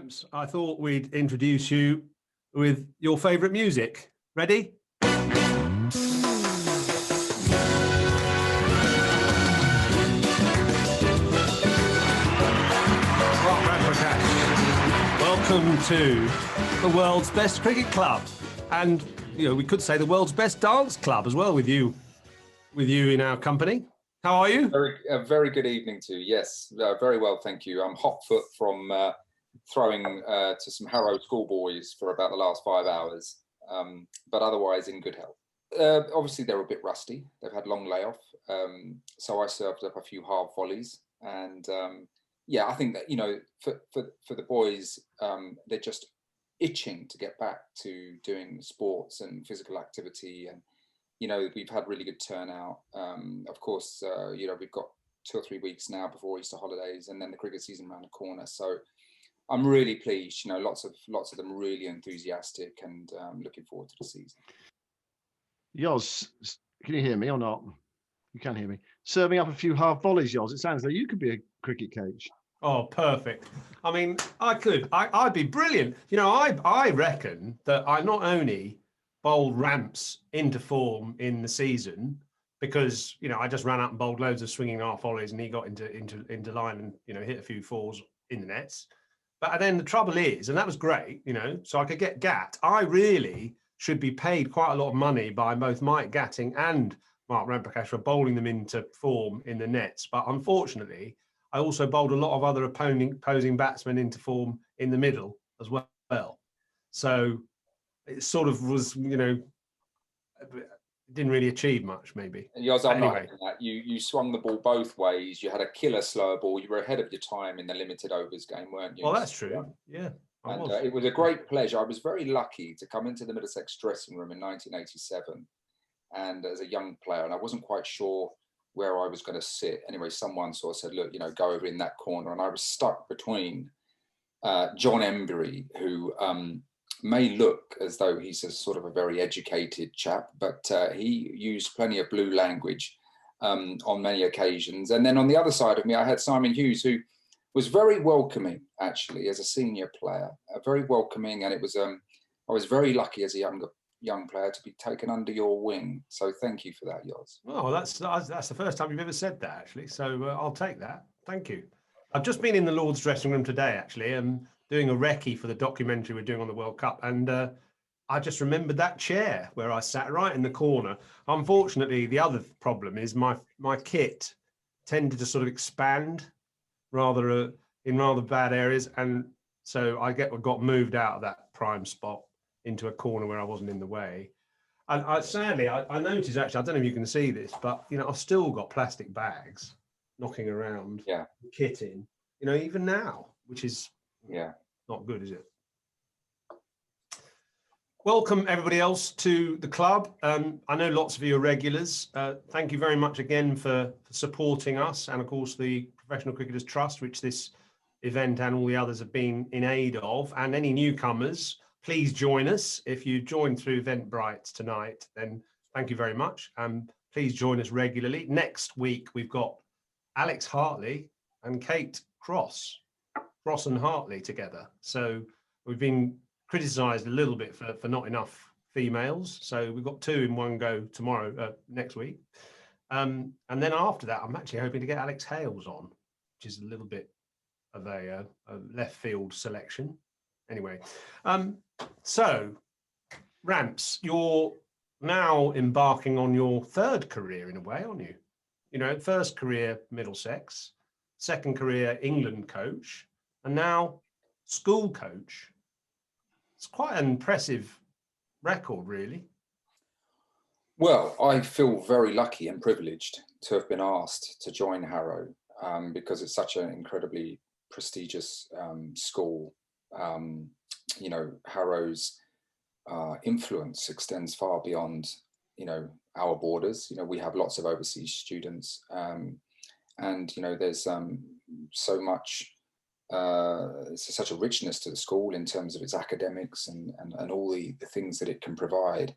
Ramps, I thought we'd introduce you with your favourite music. Ready? Ramprakash, welcome to the world's best cricket club, and we could say the world's best dance club as well. With you in our company. How are you? Very good evening to you. Yes, very well, thank you. I'm hot foot from throwing to some Harrow schoolboys for about the last 5 hours, but otherwise in good health. Obviously, they're a bit rusty. They've had long layoff, so I served up a few half volleys, and yeah, I think that for the boys, they're just itching to get back to doing sports and physical activity, and we've had really good turnout. Of course, we've got 2 or 3 weeks now before Easter holidays, and then the cricket season around the corner. So I'm really pleased. Lots of them really enthusiastic and looking forward to the season. Yoz, can you hear me or not? You can hear me. Serving up a few half volleys, Yoz. It sounds like you could be a cricket coach. Oh, perfect. I mean, I could. I'd be brilliant. I reckon that I not only bowled Ramps into form in the season because I just ran out and bowled loads of swinging half volleys, and he got into line and hit a few fours in the nets. But then the trouble is, and that was great, so I could get Gatt. I really should be paid quite a lot of money by both Mike Gatting and Mark Ramprakash for bowling them into form in the nets. But unfortunately, I also bowled a lot of other opposing batsmen into form in the middle as well. So it sort of was, didn't really achieve much, maybe. Yoz, I'm not having that. You swung the ball both ways. You had a killer slower ball. You were ahead of your time in the limited overs game, weren't you? Well, that's true. Yeah. And it was a great pleasure. I was very lucky to come into the Middlesex dressing room in 1987, and as a young player, and I wasn't quite sure where I was going to sit. Anyway, someone sort of said, "Look, go over in that corner," and I was stuck between John Embury, who may look as though he's a sort of a very educated chap, but he used plenty of blue language on many occasions. And then on the other side of me, I had Simon Hughes, who was very welcoming, actually, as a senior player, very welcoming. And it was I was very lucky as a young player to be taken under your wing. So thank you for that, Yoz. Well, that's the first time you've ever said that, actually. So I'll take that. Thank you. I've just been in the Lord's dressing room today, actually, doing a recce for the documentary we're doing on the World Cup. And I just remembered that chair where I sat right in the corner. Unfortunately, the other problem is my kit tended to sort of expand in rather bad areas. And so I got moved out of that prime spot into a corner where I wasn't in the way. And sadly, I noticed, actually, I don't know if you can see this, but, I've still got plastic bags knocking around, kit in, even now, which is not good, is it? Welcome everybody else to the club. I know lots of you are regulars. Thank you very much again for supporting us, and of course the Professional Cricketers Trust, which this event and all the others have been in aid of. And any newcomers, please join us. If you join through Eventbrite tonight, then thank you very much. Please join us regularly. Next week we've got Alex Hartley and Kate Cross and Hartley together. So we've been criticised a little bit for not enough females. So we've got 2 in one go next week. And then after that, I'm actually hoping to get Alex Hales on, which is a little bit of a left field selection. Anyway, so Ramps, you're now embarking on your 3rd career in a way, aren't you? First career Middlesex, second career England coach, and now school coach. It's quite an impressive record, really. Well, I feel very lucky and privileged to have been asked to join Harrow because it's such an incredibly prestigious school. Harrow's influence extends far beyond, our borders. We have lots of overseas students, and there's so much. It's such a richness to the school in terms of its academics and all the things that it can provide.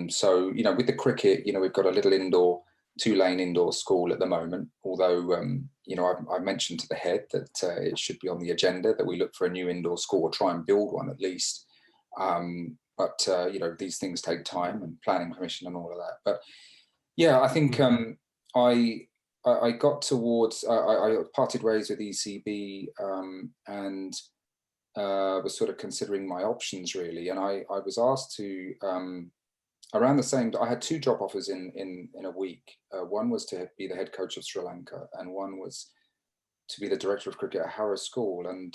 So with the cricket, we've got a little indoor two-lane indoor school at the moment, although you know, I mentioned to the head that it should be on the agenda that we look for a new indoor school or try and build one at least. But you know, these things take time and planning permission and all of that. But yeah, I think I got towards, I parted ways with ECB and was sort of considering my options really. And I was asked to, around the same, I had two job offers in a week. One was to be the head coach of Sri Lanka, and one was to be the director of cricket at Harrow School. And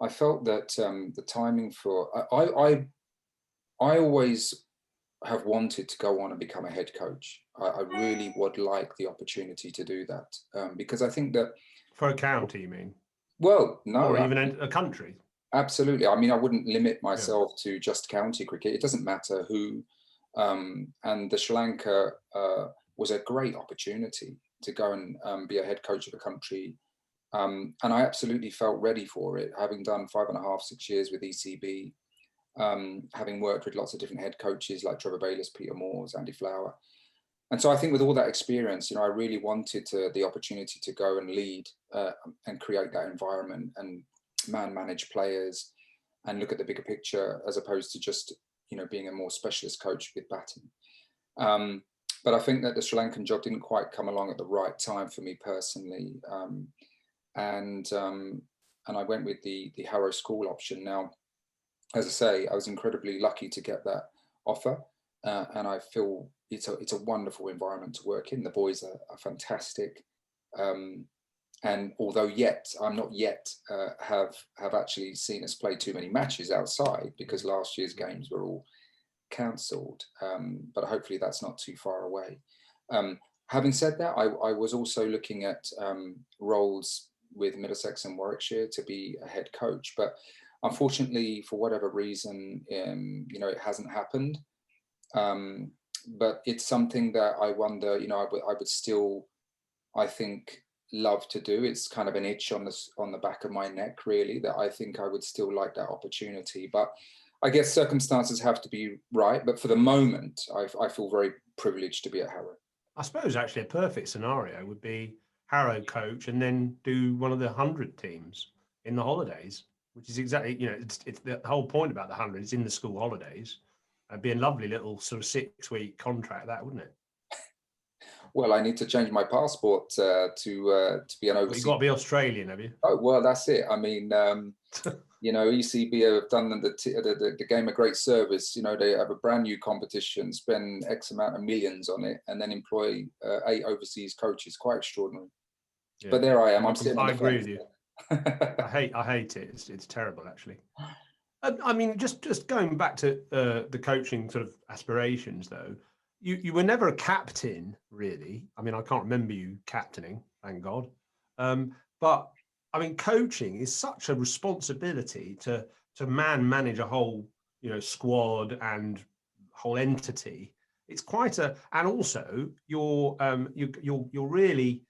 I felt that the timing for, I always have wanted to go on and become a head coach. I really would like the opportunity to do that because I think that for a county, you mean? Well, no, or even a country. Absolutely. I mean, I wouldn't limit myself to just county cricket. It doesn't matter who. And the Sri Lanka was a great opportunity to go and be a head coach of a country. And I absolutely felt ready for it, having done 5.5, 6 years with ECB. Having worked with lots of different head coaches like Trevor Bayliss, Peter Moores, Andy Flower. And so I think with all that experience, you know, I really wanted the opportunity to go and lead and create that environment and manage players and look at the bigger picture as opposed to just, you know, being a more specialist coach with batting. But I think that the Sri Lankan job didn't quite come along at the right time for me personally. And I went with the Harrow School option. Now, as I say, I was incredibly lucky to get that offer, and I feel it's a wonderful environment to work in. The boys are fantastic, and although I'm not yet have actually seen us play too many matches outside because last year's games were all cancelled, but hopefully that's not too far away. Having said that, I was also looking at roles with Middlesex and Warwickshire to be a head coach, but unfortunately, for whatever reason, you know, it hasn't happened. But it's something that I wonder, you know, I would still, I think, love to do. It's kind of an itch on the back of my neck, really, that I think I would still like that opportunity. But I guess circumstances have to be right. But for the moment, I feel very privileged to be at Harrow. I suppose actually a perfect scenario would be Harrow coach and then do one of the 100 teams in the holidays, which is exactly, you know, it's the whole point about the 100 is in the school holidays. It'd be a lovely little sort of 6-week contract, that, wouldn't it? Well, I need to change my passport to be an overseas. Well, you've got to be Australian, have you? Oh, well, that's it. I mean, you know, ECB have done the game a great service. You know, they have a brand new competition, spend X amount of millions on it, and then employ 8 overseas coaches. Quite extraordinary. Yeah. But there I am. I'm sitting on the agree with you. I hate it. It's terrible, actually. I mean, just going back to the coaching sort of aspirations, though. You were never a captain, really. I mean, I can't remember you captaining, thank God. But I mean, coaching is such a responsibility to manage a whole, you know, squad and whole entity. It's quite and also you're really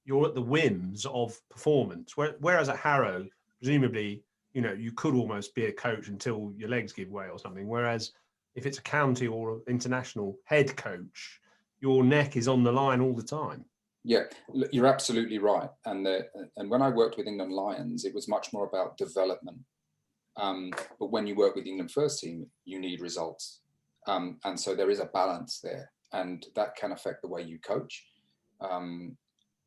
you're at the whims of performance. Whereas at Harrow, presumably, you know, you could almost be a coach until your legs give way or something. Whereas if it's a county or international head coach, your neck is on the line all the time. Yeah, you're absolutely right. And when I worked with England Lions, it was much more about development. But when you work with the England first team, you need results. And so there is a balance there, and that can affect the way you coach.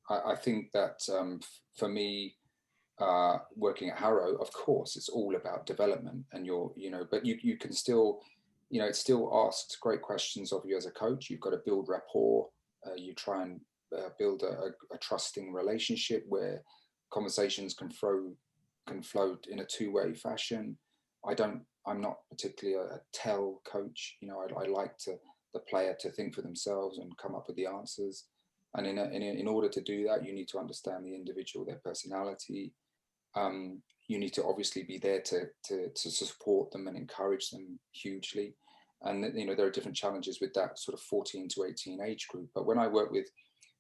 I think that for me, working at Harrow, of course, it's all about development, and but you can still, you know, it still asks great questions of you as a coach. You've got to build rapport. You try and build a trusting relationship where conversations can flow in a two-way fashion. I'm not particularly a tell coach. You know, I like the player to think for themselves and come up with the answers. And in order to do that, you need to understand the individual, their personality. You need to obviously be there to support them and encourage them hugely. And, you know, there are different challenges with that sort of 14 to 18 age group. But when I work with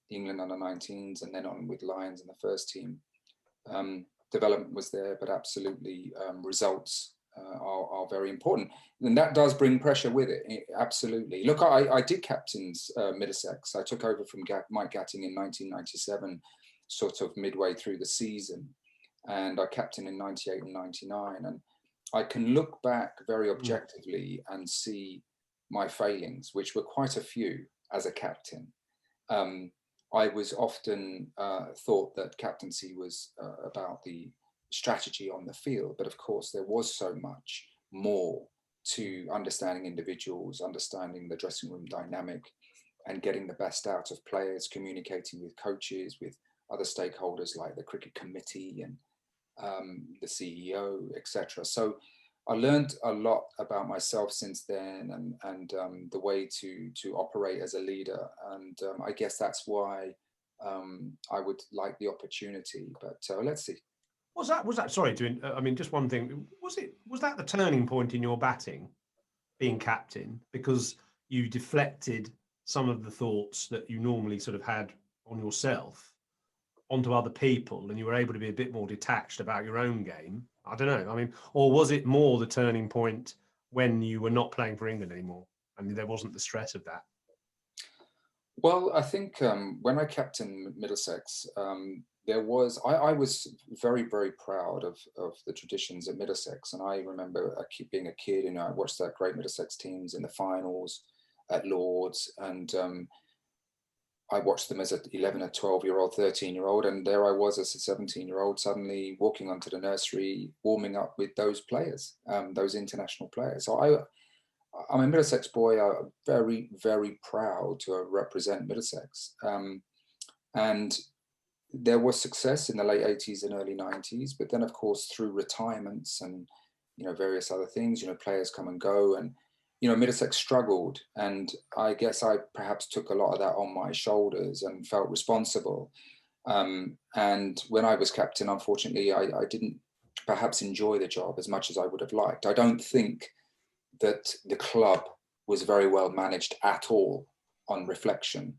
the England under-19s and then on with Lions in the first team, development was there, but absolutely results are very important. And that does bring pressure with it, absolutely. Look, I did captain Middlesex. I took over from Mike Gatting in 1997, sort of midway through the season. And I captained in 98 and 99. And I can look back very objectively and see my failings, which were quite a few as a captain. I was often thought that captaincy was about the strategy on the field, but of course there was so much more to understanding individuals, understanding the dressing room dynamic, and getting the best out of players, communicating with coaches, with other stakeholders like the cricket committee and the CEO, etc. So I learned a lot about myself since then, and the way to operate as a leader. And I guess that's why I would like the opportunity. But let's see. Was that? Sorry I mean, just one thing. Was that the turning point in your batting, being captain, because you deflected some of the thoughts that you normally sort of had on yourself onto other people, and you were able to be a bit more detached about your own game? I don't know. I mean, or was it more the turning point when you were not playing for England anymore and there wasn't the stress of that? Well, I think when I captained Middlesex, I was very, very proud of the traditions at Middlesex. And I remember being a kid, I watched that great Middlesex teams in the finals at Lords, and I watched them as an 11 or 12-year-old, 13-year-old, and there I was as a 17-year-old suddenly walking onto the nursery, warming up with those players, those international players. So I'm a Middlesex boy. I'm very, very proud to represent Middlesex. And there was success in the late 80s and early 90s, but then of course through retirements and various other things, players come and go, and Middlesex struggled, and I guess I perhaps took a lot of that on my shoulders and felt responsible. And when I was captain, unfortunately, I didn't perhaps enjoy the job as much as I would have liked. I don't think that the club was very well managed at all on reflection.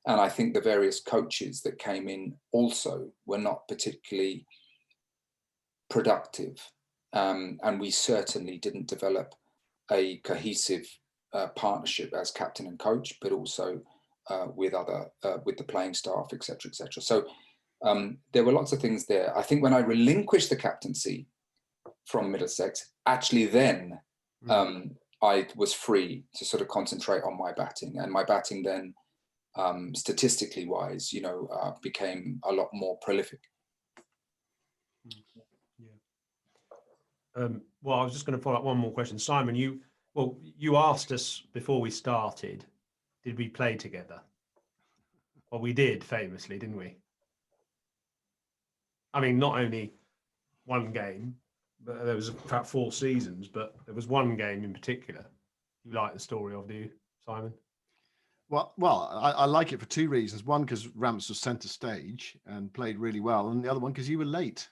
And I think the various coaches that came in also were not particularly productive. And we certainly didn't develop a cohesive partnership as captain and coach, but also with the playing staff, etc., etc. So there were lots of things there. I think when I relinquished the captaincy from Middlesex, actually then I was free to sort of concentrate on my batting, and my batting then, statistically wise, became a lot more prolific. Well, I was just going to follow up one more question. Simon, you asked us before we started, did we play together? Well, we did, famously, didn't we? I mean, not only one game, but there was about 4 seasons, but there was one game in particular you like the story of, do you, Simon? Well, I like it for 2 reasons. One, because Ramps was centre stage and played really well, and the other one because you were late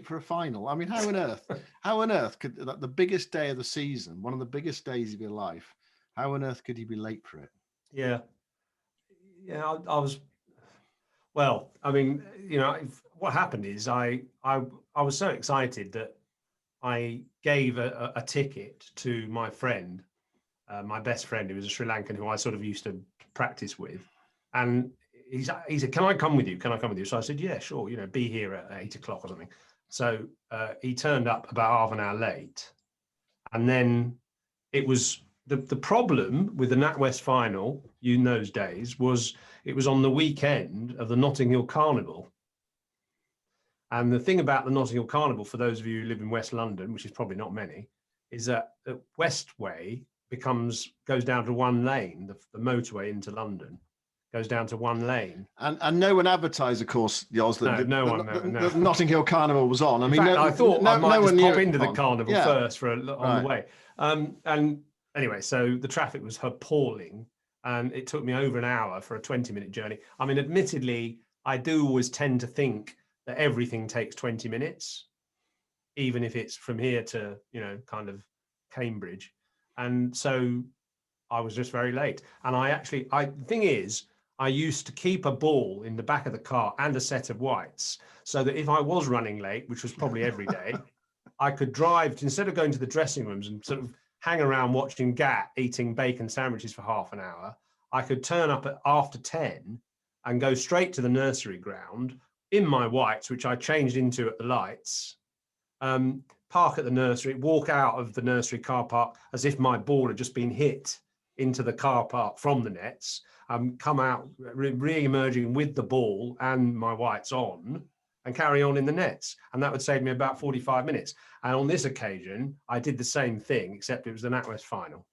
for a final. I mean, how on earth could the biggest day of the season, one of the biggest days of your life, how on earth could you be late for it? Yeah, I was. Well, I mean, what happened is I was so excited that I gave a ticket to my friend, my best friend, who was a Sri Lankan who I sort of used to practice with, and he said, "Can I come with you? Can I come with you?" So I said, "Yeah, sure. Be here at 8 o'clock or something." So he turned up about half an hour late, and then it was the problem with the NatWest final in those days was it was on the weekend of the Notting Hill Carnival. And the thing about the Notting Hill Carnival, for those of you who live in West London, which is probably not many, is that the Westway goes down to one lane. The motorway into London goes down to one lane. And no one advertised, of course, Yoz, that the Notting Hill Carnival was on. In fact, I thought I might just pop into the carnival first on the way. And anyway, so the traffic was appalling, and it took me over an hour for a 20-minute journey. I mean, admittedly, I do always tend to think that everything takes 20 minutes, even if it's from here to, kind of Cambridge. And so I was just very late. And the thing is, I used to keep a ball in the back of the car and a set of whites, so that if I was running late, which was probably every day, I could drive, instead of going to the dressing rooms and sort of hang around watching Gat eating bacon sandwiches for half an hour, I could turn up at after 10 and go straight to the nursery ground in my whites, which I changed into at the lights, park at the nursery, walk out of the nursery car park as if my ball had just been hit into the car park from the nets, come out re-emerging with the ball and my whites on, and carry on in the nets. And that would save me about 45 minutes. And on this occasion, I did the same thing, except it was the NatWest final.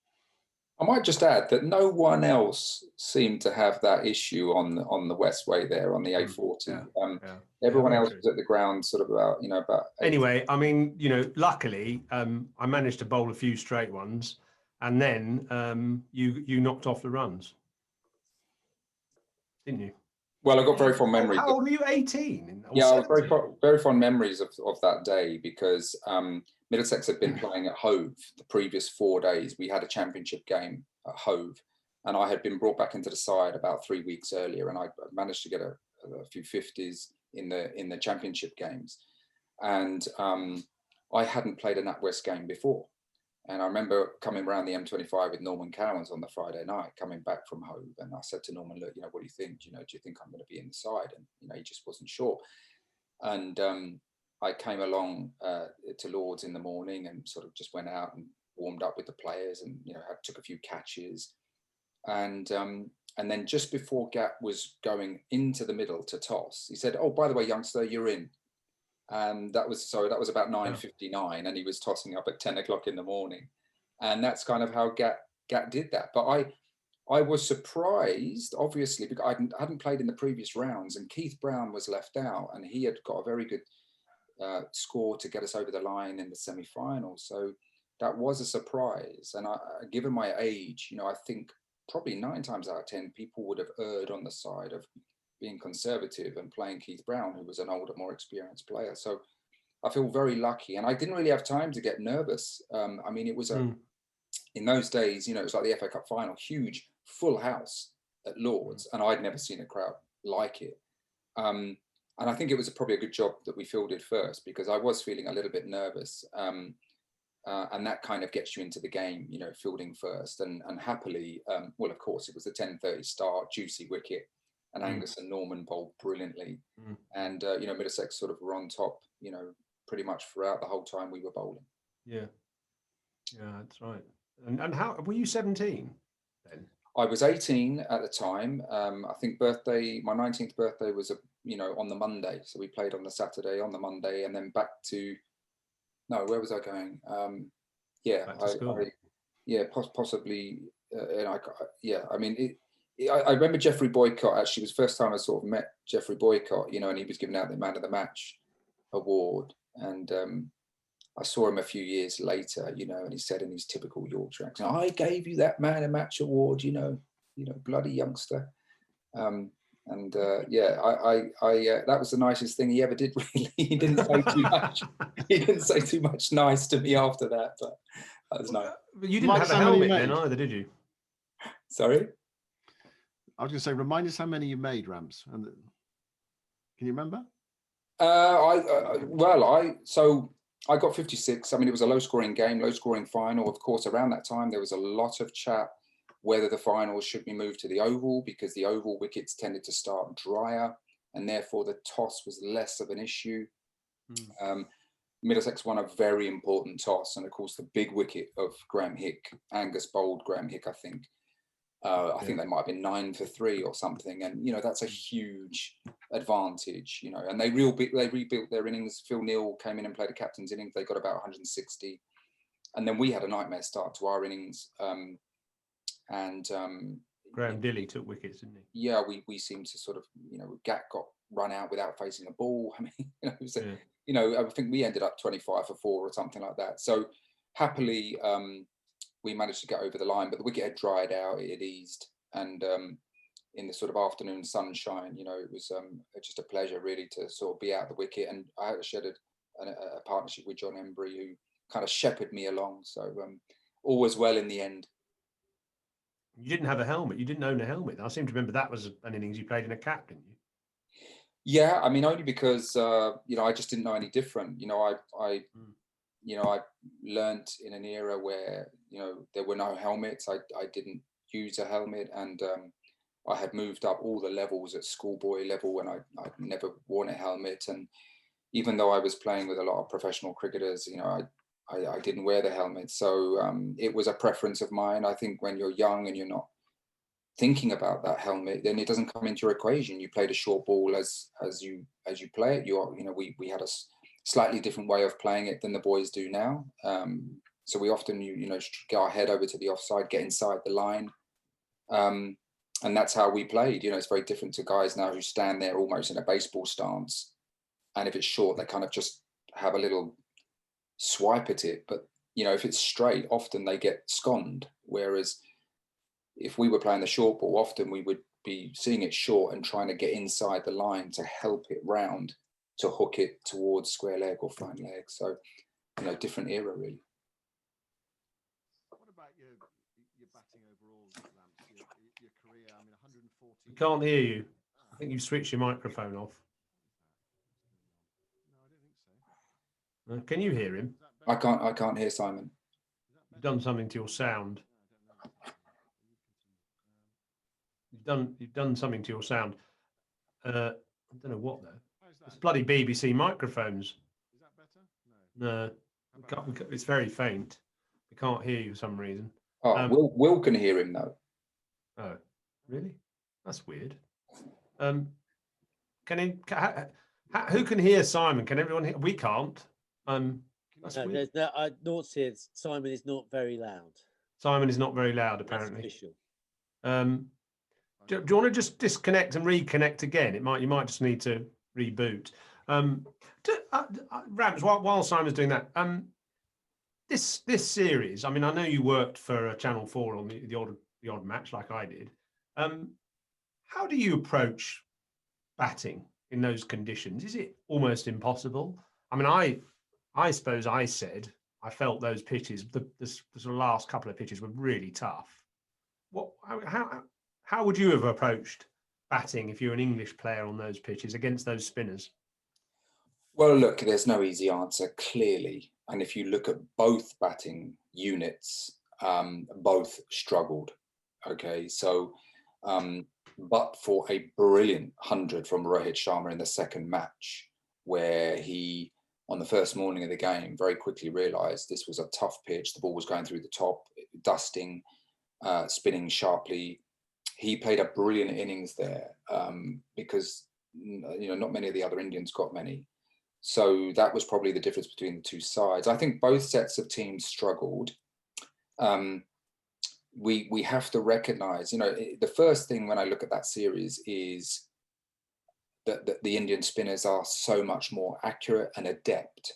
I might just add that no one else seemed to have that issue on the Westway there, on the A40. Everyone else was at the ground sort of about, about... Anyway, I mean, luckily, I managed to bowl a few straight ones, and then you knocked off the runs, didn't you? Well, I got very fond memories. How old were you? 18? Yeah, I was very fond memories of that day, because Middlesex had been playing at Hove the previous 4 days. We had a championship game at Hove, and I had been brought back into the side about 3 weeks earlier, and I managed to get a few 50s in the championship games. And I hadn't played a NatWest game before. And I remember coming around the M25 with Norman Cowans on the Friday night, coming back from Hove, and I said to Norman, look, what do you think? Do you think I'm going to be in the side? And he just wasn't sure. And I came along to Lords in the morning and sort of just went out and warmed up with the players, and took a few catches, and then just before Gat was going into the middle to toss, he said, "Oh, by the way, youngster, you're in." And that was about 9:59, and he was tossing up at 10 o'clock in the morning, and that's kind of how Gat did that. But I was surprised, obviously, because I hadn't played in the previous rounds, and Keith Brown was left out, and he had got a very good score to get us over the line in the semi-final. So that was a surprise. And given my age, I think probably 9 times out of 10 people would have erred on the side of being conservative and playing Keith Brown, who was an older, more experienced player. So I feel very lucky, and I didn't really have time to get nervous. I mean, it was in those days, it was like the FA Cup final, huge full house at Lords, and I'd never seen a crowd like it. And I think it was probably a good job that we fielded first, because I was feeling a little bit nervous. And that kind of gets you into the game, fielding first. And happily, well, of course, it was the 10:30 start, juicy wicket, and Angus and Norman bowled brilliantly. And, Middlesex sort of were on top, pretty much throughout the whole time we were bowling. Yeah, that's right. And how, were you 17 then? I was 18 at the time. I think my 19th birthday was, on the Monday. So we played on the Saturday, on the Monday, and then back to, no, where was I going? Possibly. I remember Jeffrey Boycott. Actually, it was the first time I sort of met Jeffrey Boycott, and he was giving out the Man of the Match award. And I saw him a few years later, and he said in his typical Yorkshire accent, "I gave you that Man of the Match award, bloody youngster." That was the nicest thing he ever did, really. He didn't say too much. He didn't say too much nice to me after that, but that was nice. But you didn't have a helmet then either, did you? Sorry? I was going to say, remind us how many you made, Ramps. Can you remember? I got 56. I mean, it was a low-scoring game, low-scoring final. Of course, around that time, there was a lot of chat whether the finals should be moved to the oval, because the oval wickets tended to start drier, and therefore the toss was less of an issue. Middlesex won a very important toss, and of course the big wicket of Graham Hick, Angus bowled Graham Hick, I think. I think they might have been 9 for 3 or something, and that's a huge advantage. And they rebuilt their innings. Phil Neal came in and played a captain's innings. They got about 160, and then we had a nightmare start to our innings. Graham Dilley took wickets, didn't he? Yeah, we seemed to sort of, Gat got run out without facing the ball. I mean, I think we ended up 25 for 4 or something like that. So happily, we managed to get over the line, but the wicket had dried out, it had eased, and in the sort of afternoon sunshine, it was just a pleasure really to sort of be out the wicket. And I had a partnership with John Embry, who kind of shepherded me along. So all was well in the end. You didn't have a helmet. You didn't own a helmet. I seem to remember that was an innings you played in a cap, didn't you? Yeah, I mean, only because I just didn't know any different. you know, I learnt in an era where, you know, there were no helmets. I didn't use a helmet, and I had moved up all the levels at schoolboy level, and I'd never worn a helmet. And even though I was playing with a lot of professional cricketers, you know, I didn't wear the helmet. So it was a preference of mine. I think when you're young and you're not thinking about that helmet, then it doesn't come into your equation. You play the short ball as you play it. You know, we had a slightly different way of playing it than the boys do now. So we often, you know, get our head over to the offside, get inside the line. And that's how we played. You know, it's very different to guys now who stand there almost in a baseball stance. And if it's short, they kind of just have a little swipe at it. But, you know, if it's straight, often they get sconned. Whereas if we were playing the short ball, often we would be seeing it short and trying to get inside the line to help it round, to hook it towards square leg or fine leg. So, you know, different era, really. What about your batting overall, Lamps, your career? I mean, 140. We can't hear you. I think you've switched your microphone off. No, I don't think so. Can you hear him? I can't hear Simon. You've done something to your sound. You've done something to your sound. I don't know what though. It's bloody BBC microphones. Is that better? No, it's very faint. We can't hear you for some reason. Oh, Will can hear him though. Oh, really? That's weird. Who can hear Simon? Can everyone hear? We can't. That's weird. Nought says Simon is not very loud. Simon is not very loud, apparently. That's official. Do you want to just disconnect and reconnect again? You might just need to reboot. Rams, while Simon's doing that, this series. I mean, I know you worked for Channel 4 on the odd match, like I did. How do you approach batting in those conditions? Is it almost impossible? I mean, I suppose I felt those pitches, the sort of last couple of pitches were really tough. How would you have approached batting if you're an English player on those pitches against those spinners? Well, look, there's no easy answer, clearly. And if you look at both batting units, both struggled. Okay, so but for a brilliant 100 from Rohit Sharma in the second match, where he, on the first morning of the game, very quickly realised this was a tough pitch. The ball was going through the top, dusting, spinning sharply. He played a brilliant innings there because, you know, not many of the other Indians got many. So that was probably the difference between the two sides. I think both sets of teams struggled. We have to recognise, you know, the first thing when I look at that series is that the Indian spinners are so much more accurate and adept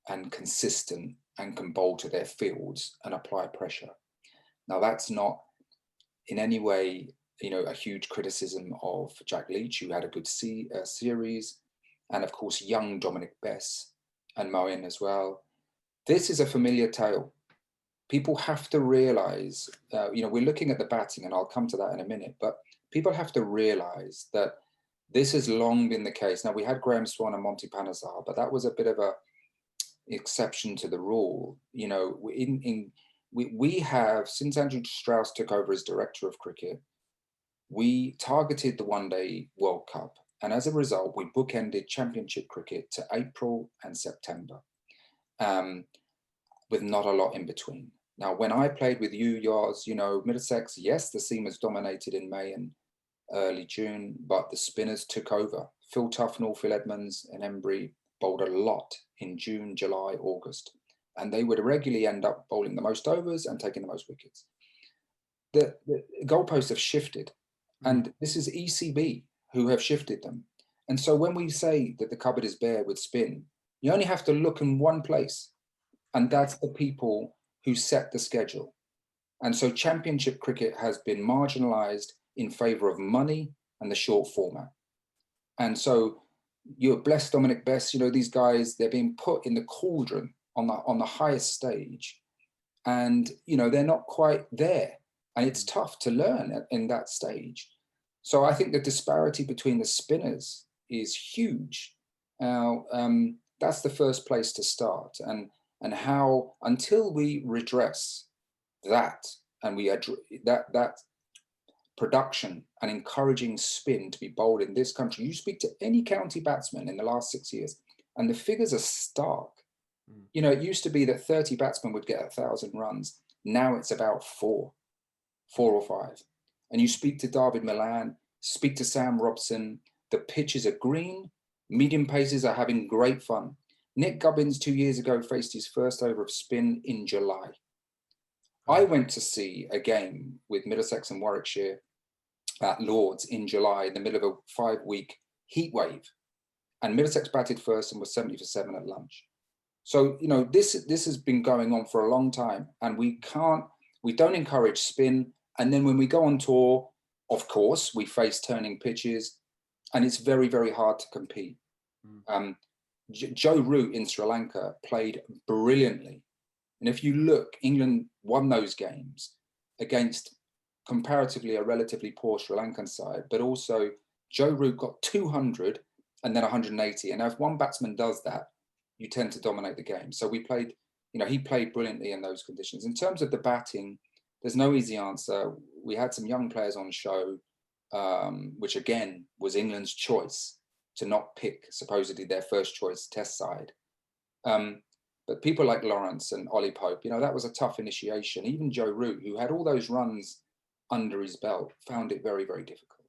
and consistent and can bowl to their fields and apply pressure. Now, that's not in any way, you know, a huge criticism of Jack Leach, who had a good series, and of course, young Dominic Bess and Moeen as well. This is a familiar tale. People have to realise, you know, we're looking at the batting, and I'll come to that in a minute, but people have to realise that this has long been the case. Now, we had Graham Swan and Monty Panesar, but that was a bit of a exception to the rule. You know, we have, since Andrew Strauss took over as director of cricket, we targeted the One-Day World Cup. And as a result, we bookended championship cricket to April and September, with not a lot in between. Now, when I played with you, yours, you know, Middlesex, yes, the seamers dominated in May and early June, but the spinners took over. Phil Tufnell, Phil Edmonds and Embry bowled a lot in June, July, August. And they would regularly end up bowling the most overs and taking the most wickets. The goalposts have shifted. And this is ECB who have shifted them. And so when we say that the cupboard is bare with spin, you only have to look in one place. And that's the people who set the schedule. And so championship cricket has been marginalized in favor of money and the short format. And so you're blessed, Dominic Bess, you know, these guys, they're being put in the cauldron on the highest stage. And, you know, they're not quite there. And it's tough to learn in that stage. So I think the disparity between the spinners is huge. Now, that's the first place to start. And and how until we redress that and we address that production and encouraging spin to be bowled in this country, you speak to any county batsman in the last 6 years, and the figures are stark. You know, it used to be that 30 batsmen would get 1,000 runs. Now it's about four or five. And you speak to David Milan, speak to Sam Robson, the pitches are green, medium paces are having great fun. Nick Gubbins 2 years ago faced his first over of spin in July. I went to see a game with Middlesex and Warwickshire at Lords in July in the middle of a 5-week heat wave. And Middlesex batted first and was 70 for 7 at lunch. So, you know, this has been going on for a long time, and we don't encourage spin. And then when we go on tour, of course, we face turning pitches, and it's very, very hard to compete. Joe Root in Sri Lanka played brilliantly. And if you look, England won those games against comparatively a relatively poor Sri Lankan side, but also Joe Root got 200 and then 180. And if one batsman does that, you tend to dominate the game. So we played, you know, he played brilliantly in those conditions. In terms of the batting, there's no easy answer. We had some young players on show, which again was England's choice to not pick supposedly their first choice test side. But people like Lawrence and Ollie Pope, you know, that was a tough initiation. Even Joe Root, who had all those runs under his belt, found it very, very difficult.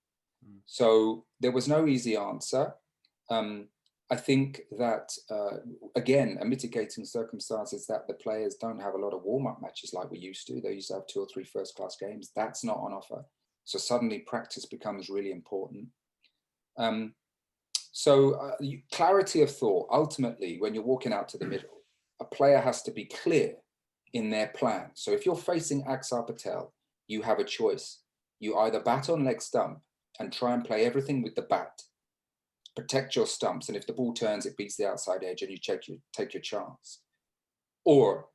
So there was no easy answer. I think that, again, a mitigating circumstance is that the players don't have a lot of warm-up matches like we used to. They used to have 2 or 3 first-class games. That's not on offer. So suddenly practice becomes really important. Clarity of thought, ultimately, when you're walking out to the middle, a player has to be clear in their plan. So if you're facing Axar Patel, you have a choice. You either bat on leg stump and try and play everything with the bat, protect your stumps, and if the ball turns, it beats the outside edge and you take your chance. Or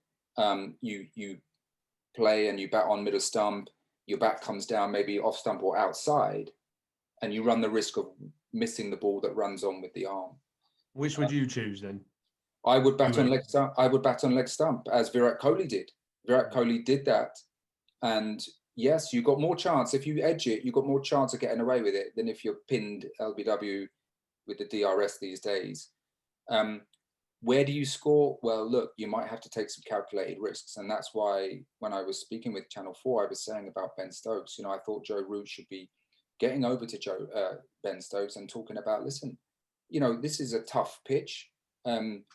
you play and you bat on middle stump, your bat comes down maybe off stump or outside, and you run the risk of missing the ball that runs on with the arm. Which would you choose then? I would bat on leg stump. I would bat on leg stump, as Virat Kohli did. Virat Kohli did that, and yes, you got more chance if you edge it. You got more chance of getting away with it than if you're pinned LBW with the DRS these days. Where do you score? Well, look, you might have to take some calculated risks, and that's why when I was speaking with Channel 4, I was saying about Ben Stokes. You know, I thought Joe Root should be getting over to Ben Stokes and talking about, listen, you know, this is a tough pitch.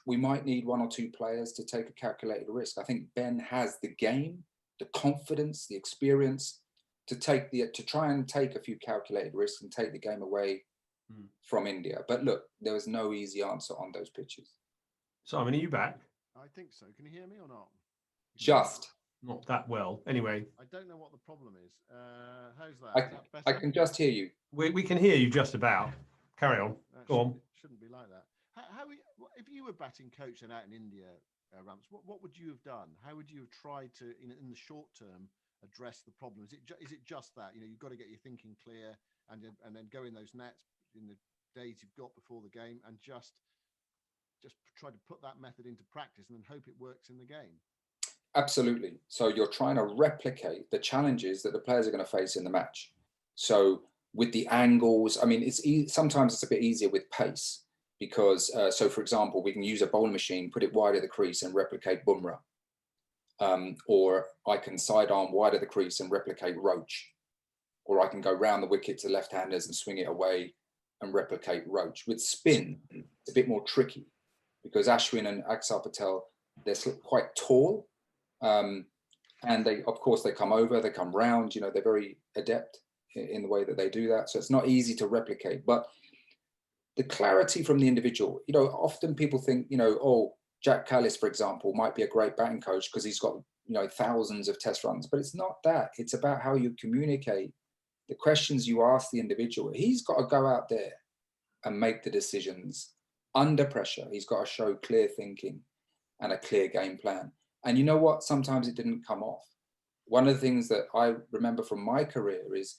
We might need 1 or 2 players to take a calculated risk. I think Ben has the game, the confidence, the experience to try and take a few calculated risks and take the game away from India. But look, there was no easy answer on those pitches. Simon, are you back? I think so. Can you hear me or not? Just. Not that well. Anyway. I don't know what the problem is. How's that? Is that better? I can just hear you. We can hear you just about. Carry on. Go on. Shouldn't be like that. If you were batting coach and out in India, Ramps, what would you have done? How would you have tried to, in the short term, address the problem? Is it just that, you know, you've got to get your thinking clear and then go in those nets in the days you've got before the game and just try to put that method into practice and then hope it works in the game? Absolutely. So you're trying to replicate the challenges that the players are going to face in the match. So with the angles, I mean, sometimes it's a bit easier with pace because, so for example, we can use a bowling machine, put it wide of the crease and replicate Bumrah. Or I can sidearm wide of the crease and replicate Roach. Or I can go round the wicket to left-handers and swing it away and replicate Roach. With spin, it's a bit more tricky because Ashwin and Axar Patel, they're quite tall. And they come over, they come round, you know, they're very adept in the way that they do that. So it's not easy to replicate, but the clarity from the individual, you know, often people think, you know, oh, Jack Callis, for example, might be a great batting coach because he's got, you know, thousands of test runs, but it's not that. It's about how you communicate, the questions you ask the individual. He's got to go out there and make the decisions under pressure. He's got to show clear thinking and a clear game plan. And you know what? Sometimes it didn't come off. One of the things that I remember from my career is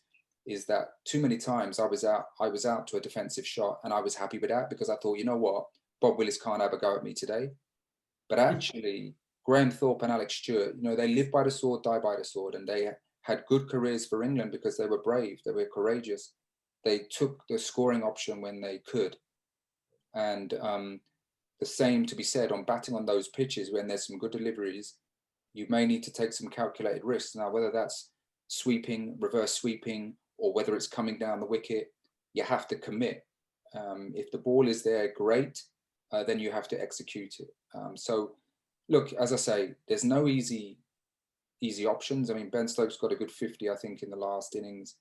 that too many times I was out to a defensive shot and I was happy with that because I thought, you know what? Bob Willis can't have a go at me today. But actually, Graham Thorpe and Alex Stewart, they live by the sword, die by the sword, and they had good careers for England because they were brave, they were courageous. They took the scoring option when they could. And the same to be said on batting on those pitches when there's some good deliveries. You may need to take some calculated risks. Now, whether that's sweeping, reverse sweeping, or whether it's coming down the wicket, you have to commit. If the ball is there, great, then you have to execute it. So, look, as I say, there's no easy options. I mean, Ben Stokes got a good 50, I think, in the last innings.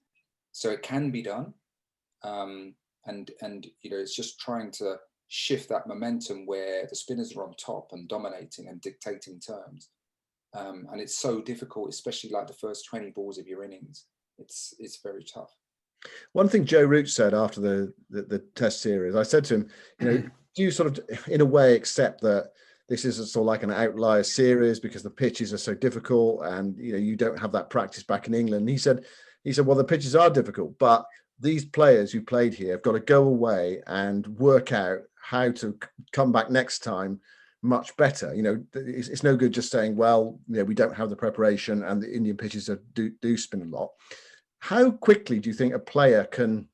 So it can be done. And it's just trying to shift that momentum where the spinners are on top and dominating and dictating terms. And it's so difficult, especially like the first 20 balls of your innings. It's very tough. One thing Joe Root said after the test series, I said to him, do you sort of, in a way, accept that this is sort of like an outlier series because the pitches are so difficult and, you don't have that practice back in England? And he said, well, the pitches are difficult, but these players who played here have got to go away and work out how to come back next time much better. It's no good just saying, well, we don't have the preparation and the Indian pitches do spin a lot. How quickly do you think a player can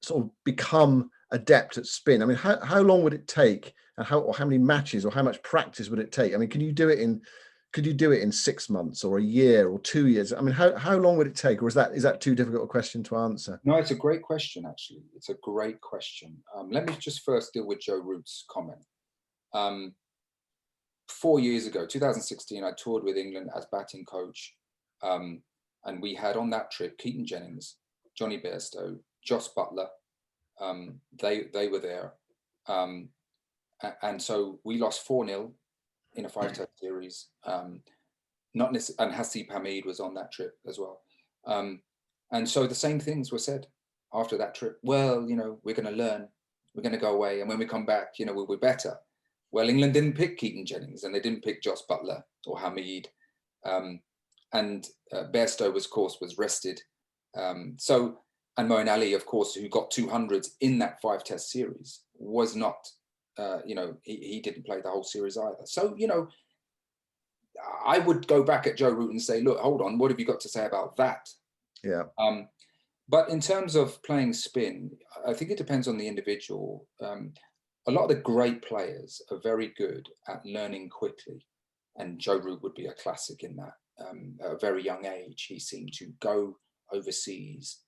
sort of become adept at spin? I mean, how long would it take, and how many matches or how much practice would it take? I mean, could you do it in 6 months or a year or 2 years? I mean, how long would it take, or is that too difficult a question to answer? No, it's a great question, actually. It's a great question. Let me just first deal with Joe Root's comment. 4 years ago, 2016, I toured with England as batting coach. And we had on that trip Keaton Jennings, Johnny Bairstow, Jos Buttler. They were there. And so we lost 4-0 in a 5-test series. And Hasib Hamid was on that trip as well. And so the same things were said after that trip. Well, we're going to learn, we're going to go away, and when we come back, we'll be better. Well, England didn't pick Keaton Jennings, and they didn't pick Jos Buttler or Hamid. And Bairstow, of course, was rested. And Moeen Ali, of course, who got 200s in that 5-test series, was not, he didn't play the whole series either. So, I would go back at Joe Root and say, look, hold on, what have you got to say about that? Yeah. But in terms of playing spin, I think it depends on the individual. A lot of the great players are very good at learning quickly. And Joe Root would be a classic in that. At a very young age, he seemed to go overseas.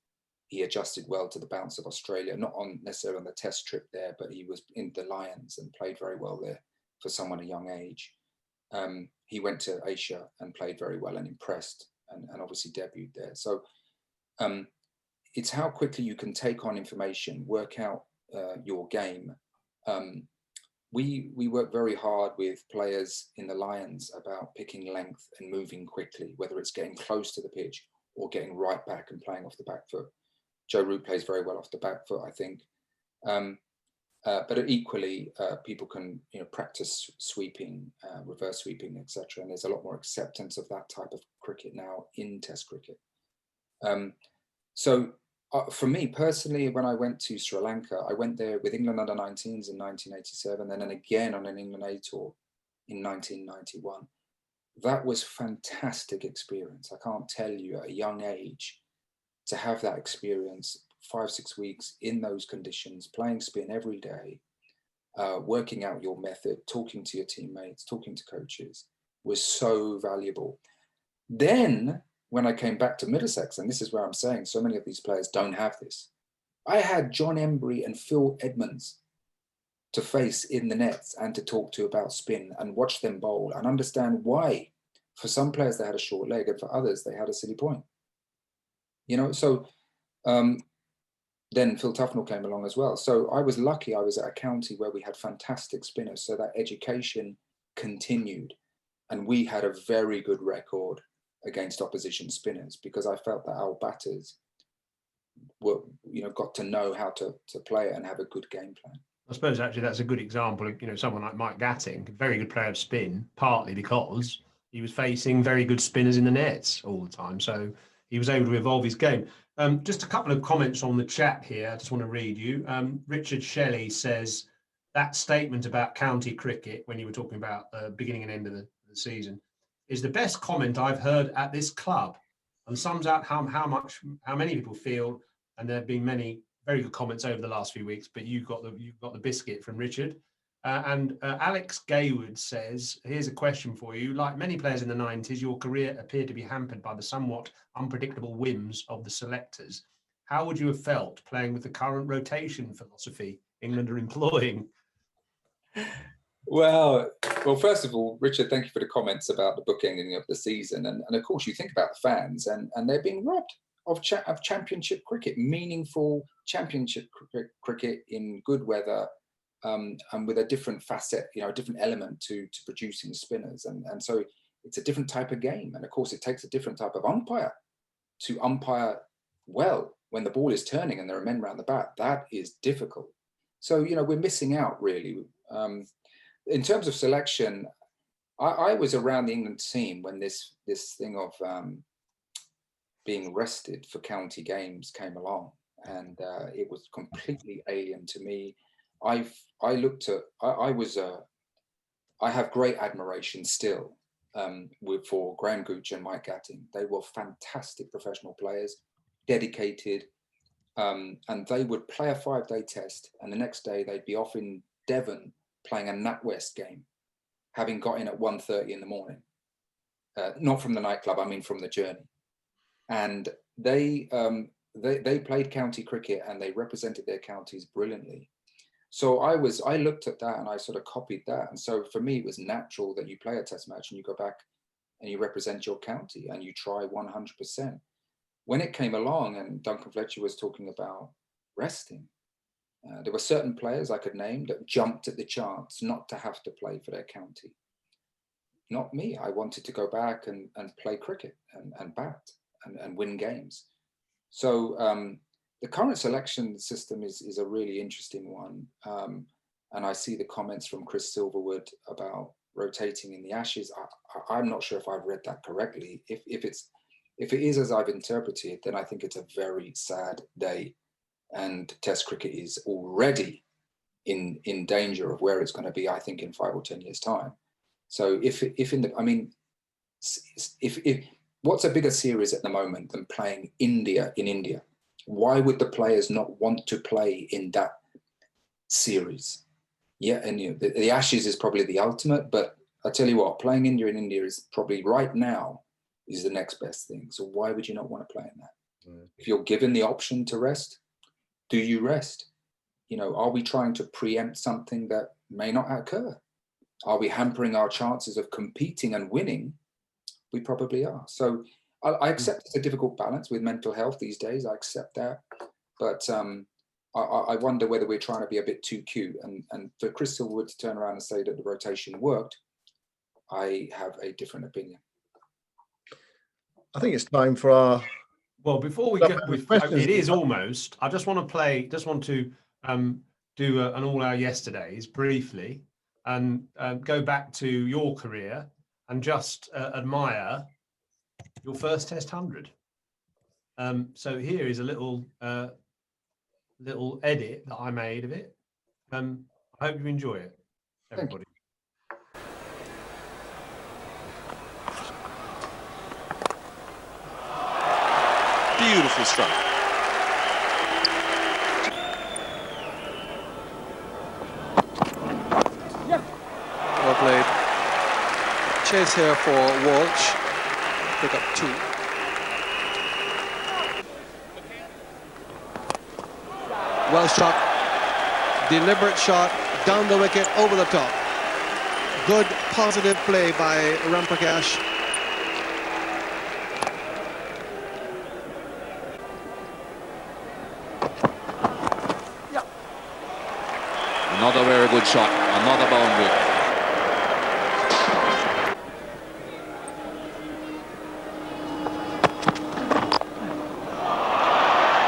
He adjusted well to the bounce of Australia, not necessarily on the test trip there, but he was in the Lions and played very well there for someone a young age. He went to Asia and played very well and impressed, and obviously debuted there. So it's how quickly you can take on information, work out your game. We work very hard with players in the Lions about picking length and moving quickly, whether it's getting close to the pitch or getting right back and playing off the back foot. Joe Root plays very well off the back foot, I think. But equally, people can practice sweeping, reverse sweeping, etc. And there's a lot more acceptance of that type of cricket now in Test cricket. For me personally, when I went to Sri Lanka, I went there with England under-19s in 1987, and then again on an England A tour in 1991. That was fantastic experience. I can't tell you, at a young age, to have that experience, 5-6 weeks in those conditions, playing spin every day, working out your method, talking to your teammates, talking to coaches, was so valuable. Then, when I came back to Middlesex, and this is where I'm saying so many of these players don't have this, I had John Embry and Phil Edmonds to face in the nets and to talk to about spin and watch them bowl and understand why. For some players, they had a short leg, and for others, they had a silly point. So then Phil Tufnell came along as well. So I was lucky I was at a county where we had fantastic spinners, so that education continued. And we had a very good record against opposition spinners because I felt that our batters were, got to know how to play it and have a good game plan. I suppose actually that's a good example of, someone like Mike Gatting, very good player of spin, partly because he was facing very good spinners in the nets all the time. So he was able to evolve his game. Just a couple of comments on the chat here. I just want to read you. Richard Shelley says, that statement about county cricket when you were talking about beginning and end of the season is the best comment I've heard at this club, and sums out how many people feel. And there have been many very good comments over the last few weeks, but you've got the biscuit from Richard. And Alex Gaywood says, here's a question for you. Like many players in the 90s, your career appeared to be hampered by the somewhat unpredictable whims of the selectors. How would you have felt playing with the current rotation philosophy England are employing? Well, first of all, Richard, thank you for the comments about the bookending of the season. And of course, you think about the fans, and they're being robbed of championship cricket, meaningful championship cricket in good weather, and with a different facet, a different element to producing spinners. And so it's a different type of game. And of course, it takes a different type of umpire to umpire well when the ball is turning and there are men around the bat. That is difficult. So, we're missing out, really. In terms of selection, I was around the England team when this thing of being rested for county games came along, and it was completely alien to me. I have great admiration still for Graham Gooch and Mike Gatting. They were fantastic professional players, dedicated, and they would play a 5-day test, and the next day they'd be off in Devon playing a NatWest game, having got in at 1:30 in the morning. Not from the nightclub, I mean from the journey. And they played county cricket and they represented their counties brilliantly. So I looked at that and I sort of copied that. And so for me, it was natural that you play a test match and you go back and you represent your county and you try 100%. When it came along and Duncan Fletcher was talking about resting, there were certain players I could name that jumped at the chance not to have to play for their county. Not me. I wanted to go back and play cricket and bat and win games. So the current selection system is a really interesting one. And I see the comments from Chris Silverwood about rotating in the Ashes. I'm not sure if I've read that correctly. If it is as I've interpreted, then I think it's a very sad day. And Test cricket is already in danger of where it's going to be, I think, in 5 or 10 years' time. So if what's a bigger series at the moment than playing India in India? Why would the players not want to play in that series? Yeah, and the Ashes is probably the ultimate, but I tell you what, playing India in India is probably right now is the next best thing. So why would you not want to play in that? Mm. If you're given the option to rest, do you rest? Are we trying to preempt something that may not occur? Are we hampering our chances of competing and winning? We probably are. So I accept it's a difficult balance with mental health these days. I accept that. But I wonder whether we're trying to be a bit too cute. And for Chris Silverwood to turn around and say that the rotation worked, I have a different opinion. I think it's time for our... Well, before we go, it is almost. I just want to do an all our yesterdays briefly, and go back to your career and just admire your first Test 100. So here is a little edit that I made of it. I hope you enjoy it, everybody. Beautiful strike. Well played. Chase here for Walsh. Pick up 2. Well shot. Deliberate shot. Down the wicket, over the top. Good, positive play by Ramprakash. Another very good shot, another boundary.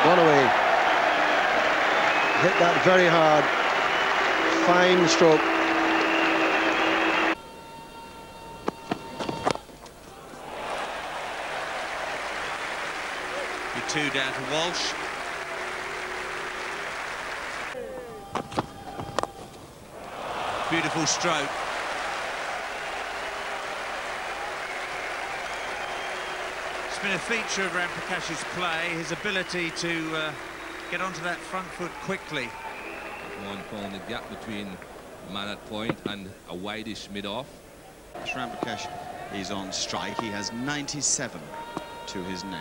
Gone away. Hit that very hard. Fine stroke. The 2 down to Walsh. beautiful stroke. It's been a feature of Ramprakash's play, his ability to get onto that front foot quickly. One found the gap between man at point and a wideish mid-off. Ramprakash is on strike. He has 97 to his name.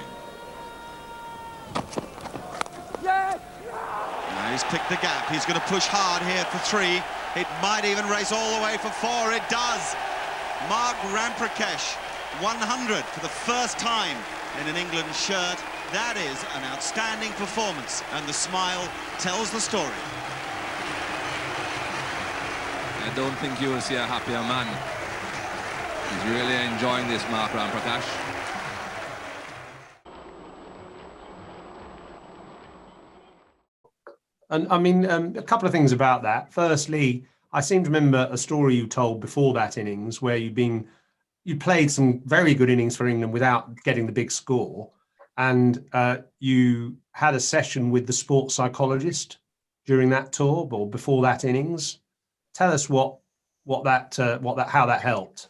Now he's picked the gap. He's going to push hard here for 3. It might even race all the way for 4. It does. Mark Ramprakash, 100 for the first time in an England shirt. That is an outstanding performance, and the smile tells the story. I don't think you will see a happier man. He's really enjoying this, Mark Ramprakash. And I mean, a couple of things about that. Firstly, I seem to remember a story you told before that innings where you played some very good innings for England without getting the big score, and you had a session with the sports psychologist during that tour or before that innings. Tell us how that helped.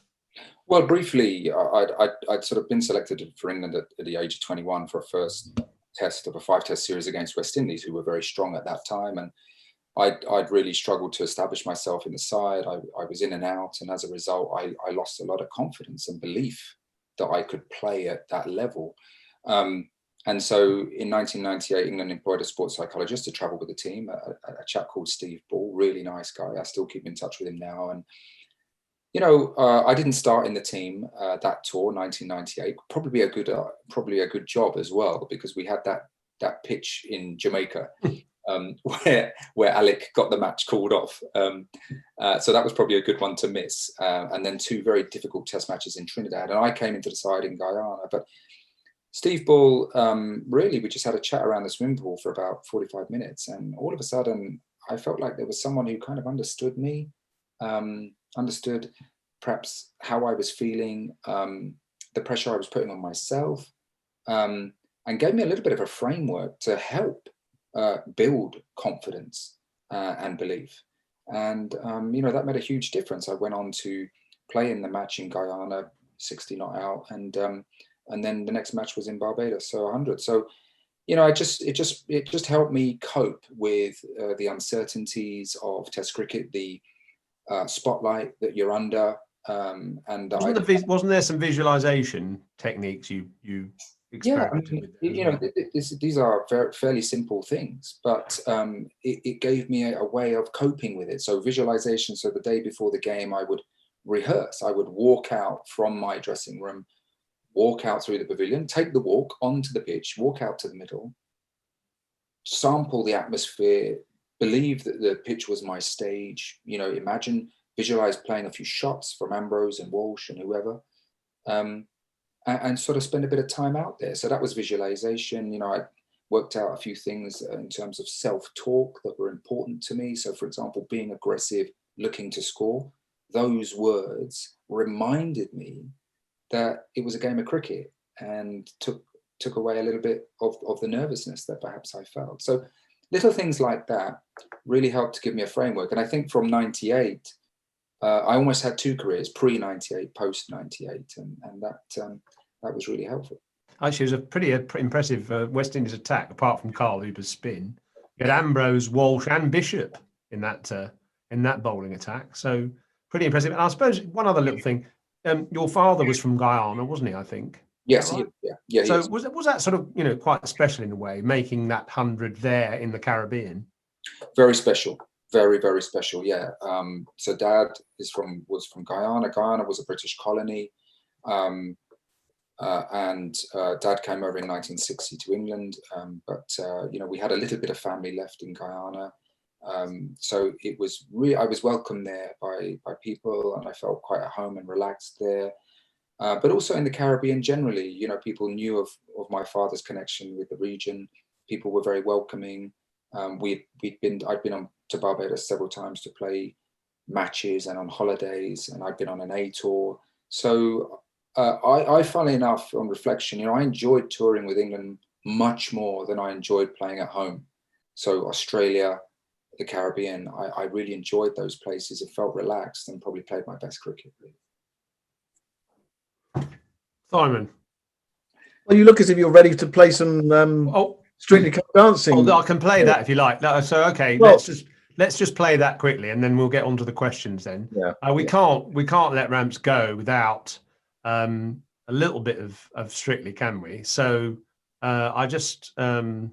Well, briefly, I'd sort of been selected for England at the age of 21 for a first test of a 5-test series against West Indies, who were very strong at that time, and I'd really struggled to establish myself in the side. I was in and out, and as a result, I lost a lot of confidence and belief that I could play at that level. And so in 1998, England employed a sports psychologist to travel with the team, a chap called Steve Ball, really nice guy. I still keep in touch with him now. And, you know, I didn't start in the team that tour, 1998. Probably a good job as well, because we had that pitch in Jamaica where Alec got the match called off. So that was probably a good one to miss. And then 2 very difficult test matches in Trinidad. And I came into the side in Guyana. But Steve Ball, really, we just had a chat around the swimming pool for about 45 minutes. And all of a sudden, I felt like there was someone who kind of understood me, understood perhaps how I was feeling, the pressure I was putting on myself, and gave me a little bit of a framework to help build confidence and belief. And, you know, that made a huge difference. I went on to play in the match in Guyana, 60 not out, and then the next match was in Barbados, so 100. So, you know, it just helped me cope with the uncertainties of Test cricket, the spotlight that you're under, and wasn't there some visualization techniques you experimented with? You know, these are fairly simple things, but it gave me a way of coping with it. So visualization. So the day before the game, I would rehearse. I would walk out from my dressing room, walk out through the pavilion, take the walk onto the pitch, walk out to the middle, sample the atmosphere, believe that the pitch was my stage, you know, visualize playing a few shots from Ambrose and Walsh and whoever, and sort of spend a bit of time out there. So that was visualization. You know, I worked out a few things in terms of self-talk that were important to me. So, for example, being aggressive, looking to score, those words reminded me that it was a game of cricket and took away a little bit of the nervousness that perhaps I felt. So little things like that really helped to give me a framework. And I think from 98, I almost had 2 careers, pre-98, post-98, and that was really helpful. Actually, it was a pretty impressive West Indies attack, apart from Carl Hooper's spin. You had Ambrose, Walsh and Bishop in that bowling attack. So pretty impressive. And I suppose one other little thing, your father was from Guyana, wasn't he, I think? Yes, right? yeah. So was that sort of, you know, quite special in a way, making that 100 there in the Caribbean? Very special. Very, very special, yeah. So Dad was from Guyana. Guyana was a British colony. And Dad came over in 1960 to England. But you know, we had a little bit of family left in Guyana. So it was really, I was welcomed there by people, and I felt quite at home and relaxed there. But also in the Caribbean generally, you know, people knew of my father's connection with the region. People were very welcoming. I'd been on to Barbados several times to play matches and on holidays, and I'd been on an A tour. So I funnily enough, on reflection, you know, I enjoyed touring with England much more than I enjoyed playing at home. So Australia, the Caribbean, I really enjoyed those places. It felt relaxed and probably played my best cricket. Simon. Well, you look as if you're ready to play some Strictly Come Dancing. Oh, I can play that if you like. No, so okay, Well, let's just play that quickly, and then we'll get on to the questions. Then we can't let Ramps go without a little bit of Strictly, can we? So I just shit.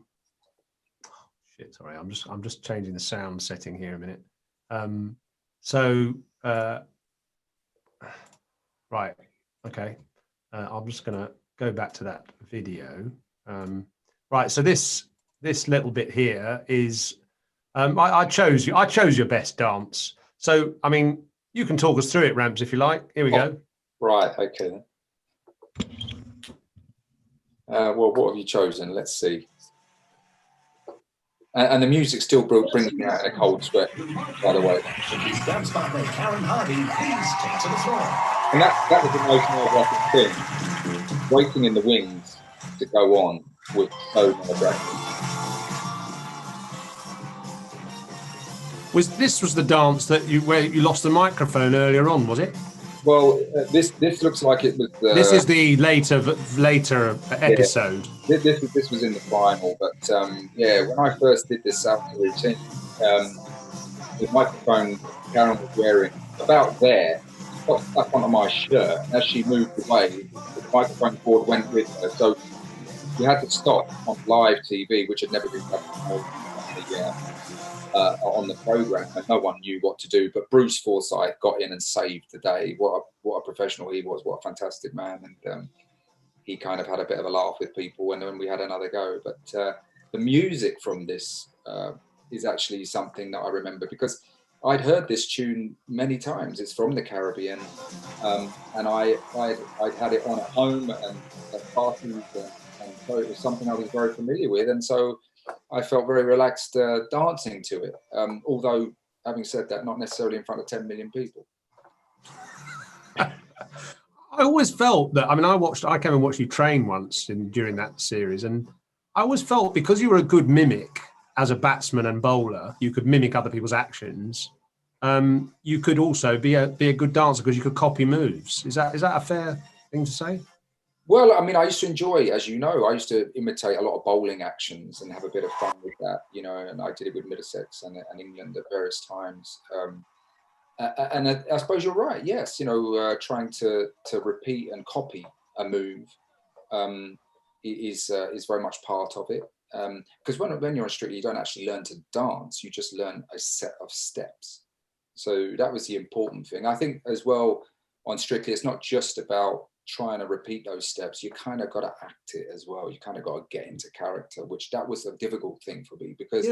Sorry, I'm just changing the sound setting here a minute. Right, okay. I'm just gonna go back to that video. Right, so this little bit here is I chose your best dance. So I mean, you can talk us through it, Ramps, if you like. Here we go. Right, okay then. Well, what have you chosen? Let's see. And the music still brings me out in a cold sweat, by the way. His dance partner, Karen Hardy, please take to the floor. And that was the most nerve-wracking thing. Waiting in the wings to go on was so nerve-wracking. Was the dance that where you lost the microphone earlier on? Was it? Well, this looks like it was. This is the later episode. Yeah, this was in the final, but yeah, when I first did this Saturday routine, the microphone Karen was wearing about there got stuck onto my shirt. As she moved away, the microphone cord went with her, so you had to stop on live TV, which had never been done before on the program, and no one knew what to do. But Bruce Forsyth got in and saved the day. What a professional he was! What a fantastic man! And he kind of had a bit of a laugh with people, and then we had another go. But the music from this is actually something that I remember because I'd heard this tune many times. It's from the Caribbean, and I'd had it on at home and at parties, and so it was something I was very familiar with, and so I felt very relaxed dancing to it. Although, having said that, not necessarily in front of 10 million people. I always felt that. I mean, I came and watched you train once during that series, and I always felt because you were a good mimic as a batsman and bowler, you could mimic other people's actions. You could also be a good dancer because you could copy moves. Is that a fair thing to say? Well, I mean, I used to enjoy, as you know, I used to imitate a lot of bowling actions and have a bit of fun with that, you know, and I did it with Middlesex and England at various times. And I suppose you're right. Yes, you know, trying to repeat and copy a move is very much part of it. Because when you're on Strictly, you don't actually learn to dance. You just learn a set of steps. So that was the important thing. I think as well on Strictly, it's not just about trying to repeat those steps. You kind of got to act it as well. You kind of got to get into character, which that was a difficult thing for me because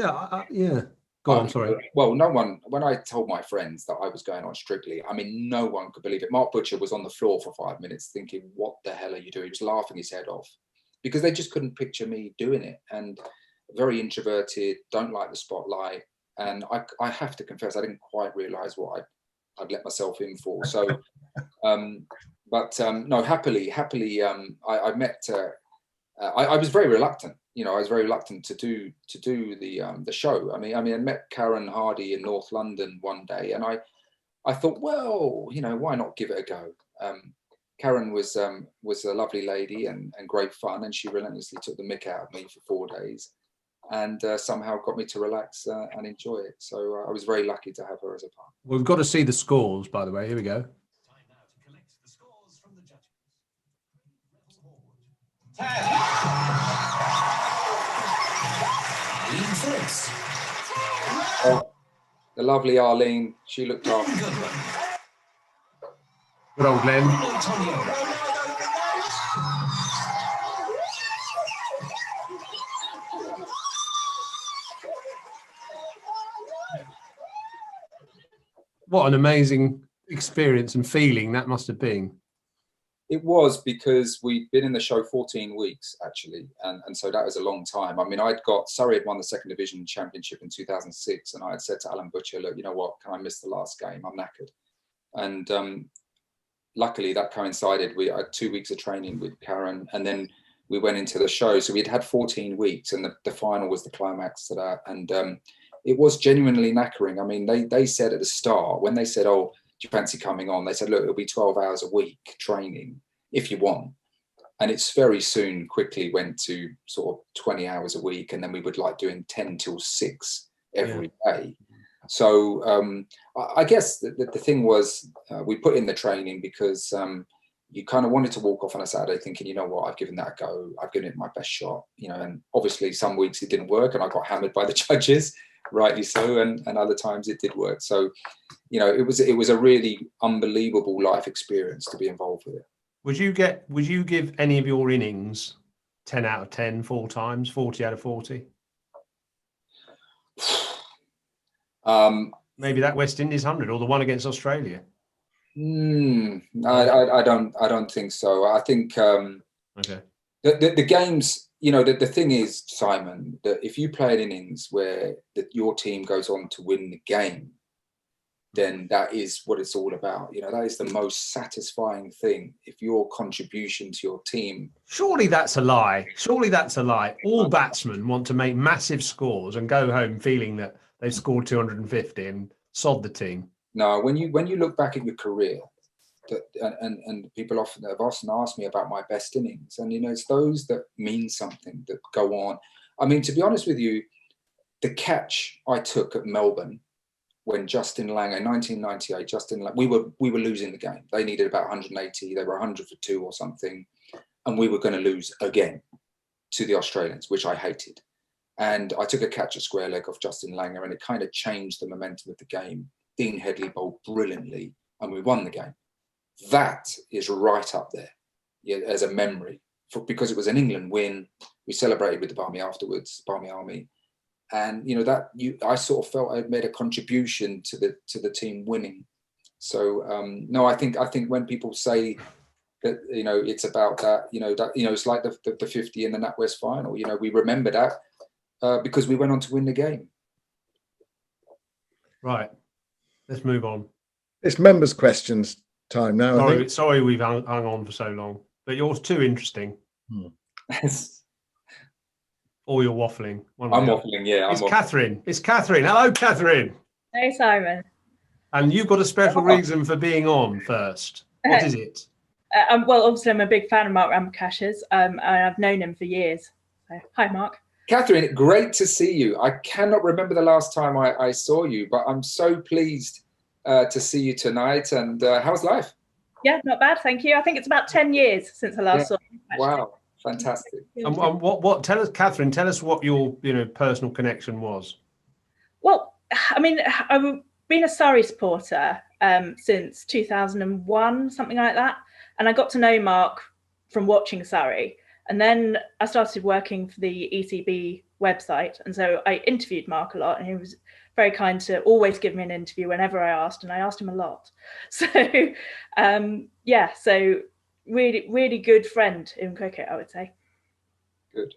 Go on, sorry. Well, no one, when I told my friends that I was going on Strictly, I mean, no one could believe it. Mark Butcher was on the floor for 5 minutes thinking, what the hell are you doing? He was laughing his head off because they just couldn't picture me doing it. And very introverted, don't like the spotlight. And I have to confess, I didn't quite realize what I'd let myself in for. So, no, happily, I met. I was very reluctant. You know, I was very reluctant to do the show. I mean, I met Karen Hardy in North London one day, and I thought, well, you know, why not give it a go? Karen was a lovely lady and great fun, and she relentlessly took the mick out of me for 4 days, and somehow got me to relax and enjoy it. So I was very lucky to have her as a partner. Well, we've got to see the scores, by the way. Here we go. The lovely Arlene, she looked after me. Good old Glenn. What an amazing experience and feeling that must have been. It was, because we'd been in the show 14 weeks, actually. And so that was a long time. I mean, Surrey had won the second division championship in 2006. And I had said to Alan Butcher, look, you know what, can I miss the last game? I'm knackered. And luckily that coincided. We had 2 weeks of training with Karen, and then we went into the show. So we'd had 14 weeks, and the final was the climax to that. And it was genuinely knackering. I mean, they said at the start, when they said, oh, do you fancy coming on? They said, look, it'll be 12 hours a week training if you want. And it's very soon quickly went to sort of 20 hours a week. And then we would like doing 10 till 6 every day. So I guess the thing was we put in the training because you kind of wanted to walk off on a Saturday thinking, you know what, I've given that a go. I've given it my best shot, you know, and obviously some weeks it didn't work and I got hammered by the judges, rightly so. And other times it did work. So, you know, it was a really unbelievable life experience to be involved with it. Would you give any of your innings 10 out of 10 4 times, 40 out of 40? Maybe that West Indies 100 or the one against Australia. I don't think so. I think the games, you know, the thing is, Simon, that if you play an innings where your team goes on to win the game, then that is what it's all about. You know, that is the most satisfying thing. If your contribution to your team. Surely that's a lie. Surely that's a lie. All batsmen want to make massive scores and go home feeling that they've scored 250 and sod the team. No, when you look back at your career, and people have often asked me about my best innings, and you know, it's those that mean something that go on. I mean, to be honest with you, the catch I took at Melbourne when Justin Langer in 1998, we were losing the game. They needed about 180. They were 100 for 2 or something, and we were going to lose again to the Australians, which I hated. And I took a catch at square leg off Justin Langer, and it kind of changed the momentum of the game. Dean Headley bowled brilliantly, and we won the game. That is right up there, as a memory, because it was an England win. We celebrated with the Barmy afterwards, Barmy Army. And you know I sort of felt I made a contribution to the team winning. So no, I think when people say that, you know, it's about that, it's like the 50 in the NatWest final. You know, we remember that because we went on to win the game. Right, let's move on. It's members' questions time now. Sorry, we've hung on for so long, but yours too interesting. Or you're waffling. I'm waffling, yeah. It's Catherine. It's Catherine. Hello, Catherine. Hey, Simon. And you've got a special reason for being on first. What is it? Well, obviously, I'm a big fan of Mark Ramprakash, and I've known him for years. So, hi, Mark. Catherine, great to see you. I cannot remember the last time I saw you, but I'm so pleased to see you tonight. And how's life? Yeah, not bad, thank you. I think it's about 10 years since I last saw you. Wow. Fantastic. And what? Tell us, Catherine. Tell us what your personal connection was. Well, I mean, I've been a Surrey supporter since 2001, something like that, and I got to know Mark from watching Surrey, and then I started working for the ECB website, and so I interviewed Mark a lot, and he was very kind to always give me an interview whenever I asked, and I asked him a lot. So, so. Really good friend in cricket, I would say. Good.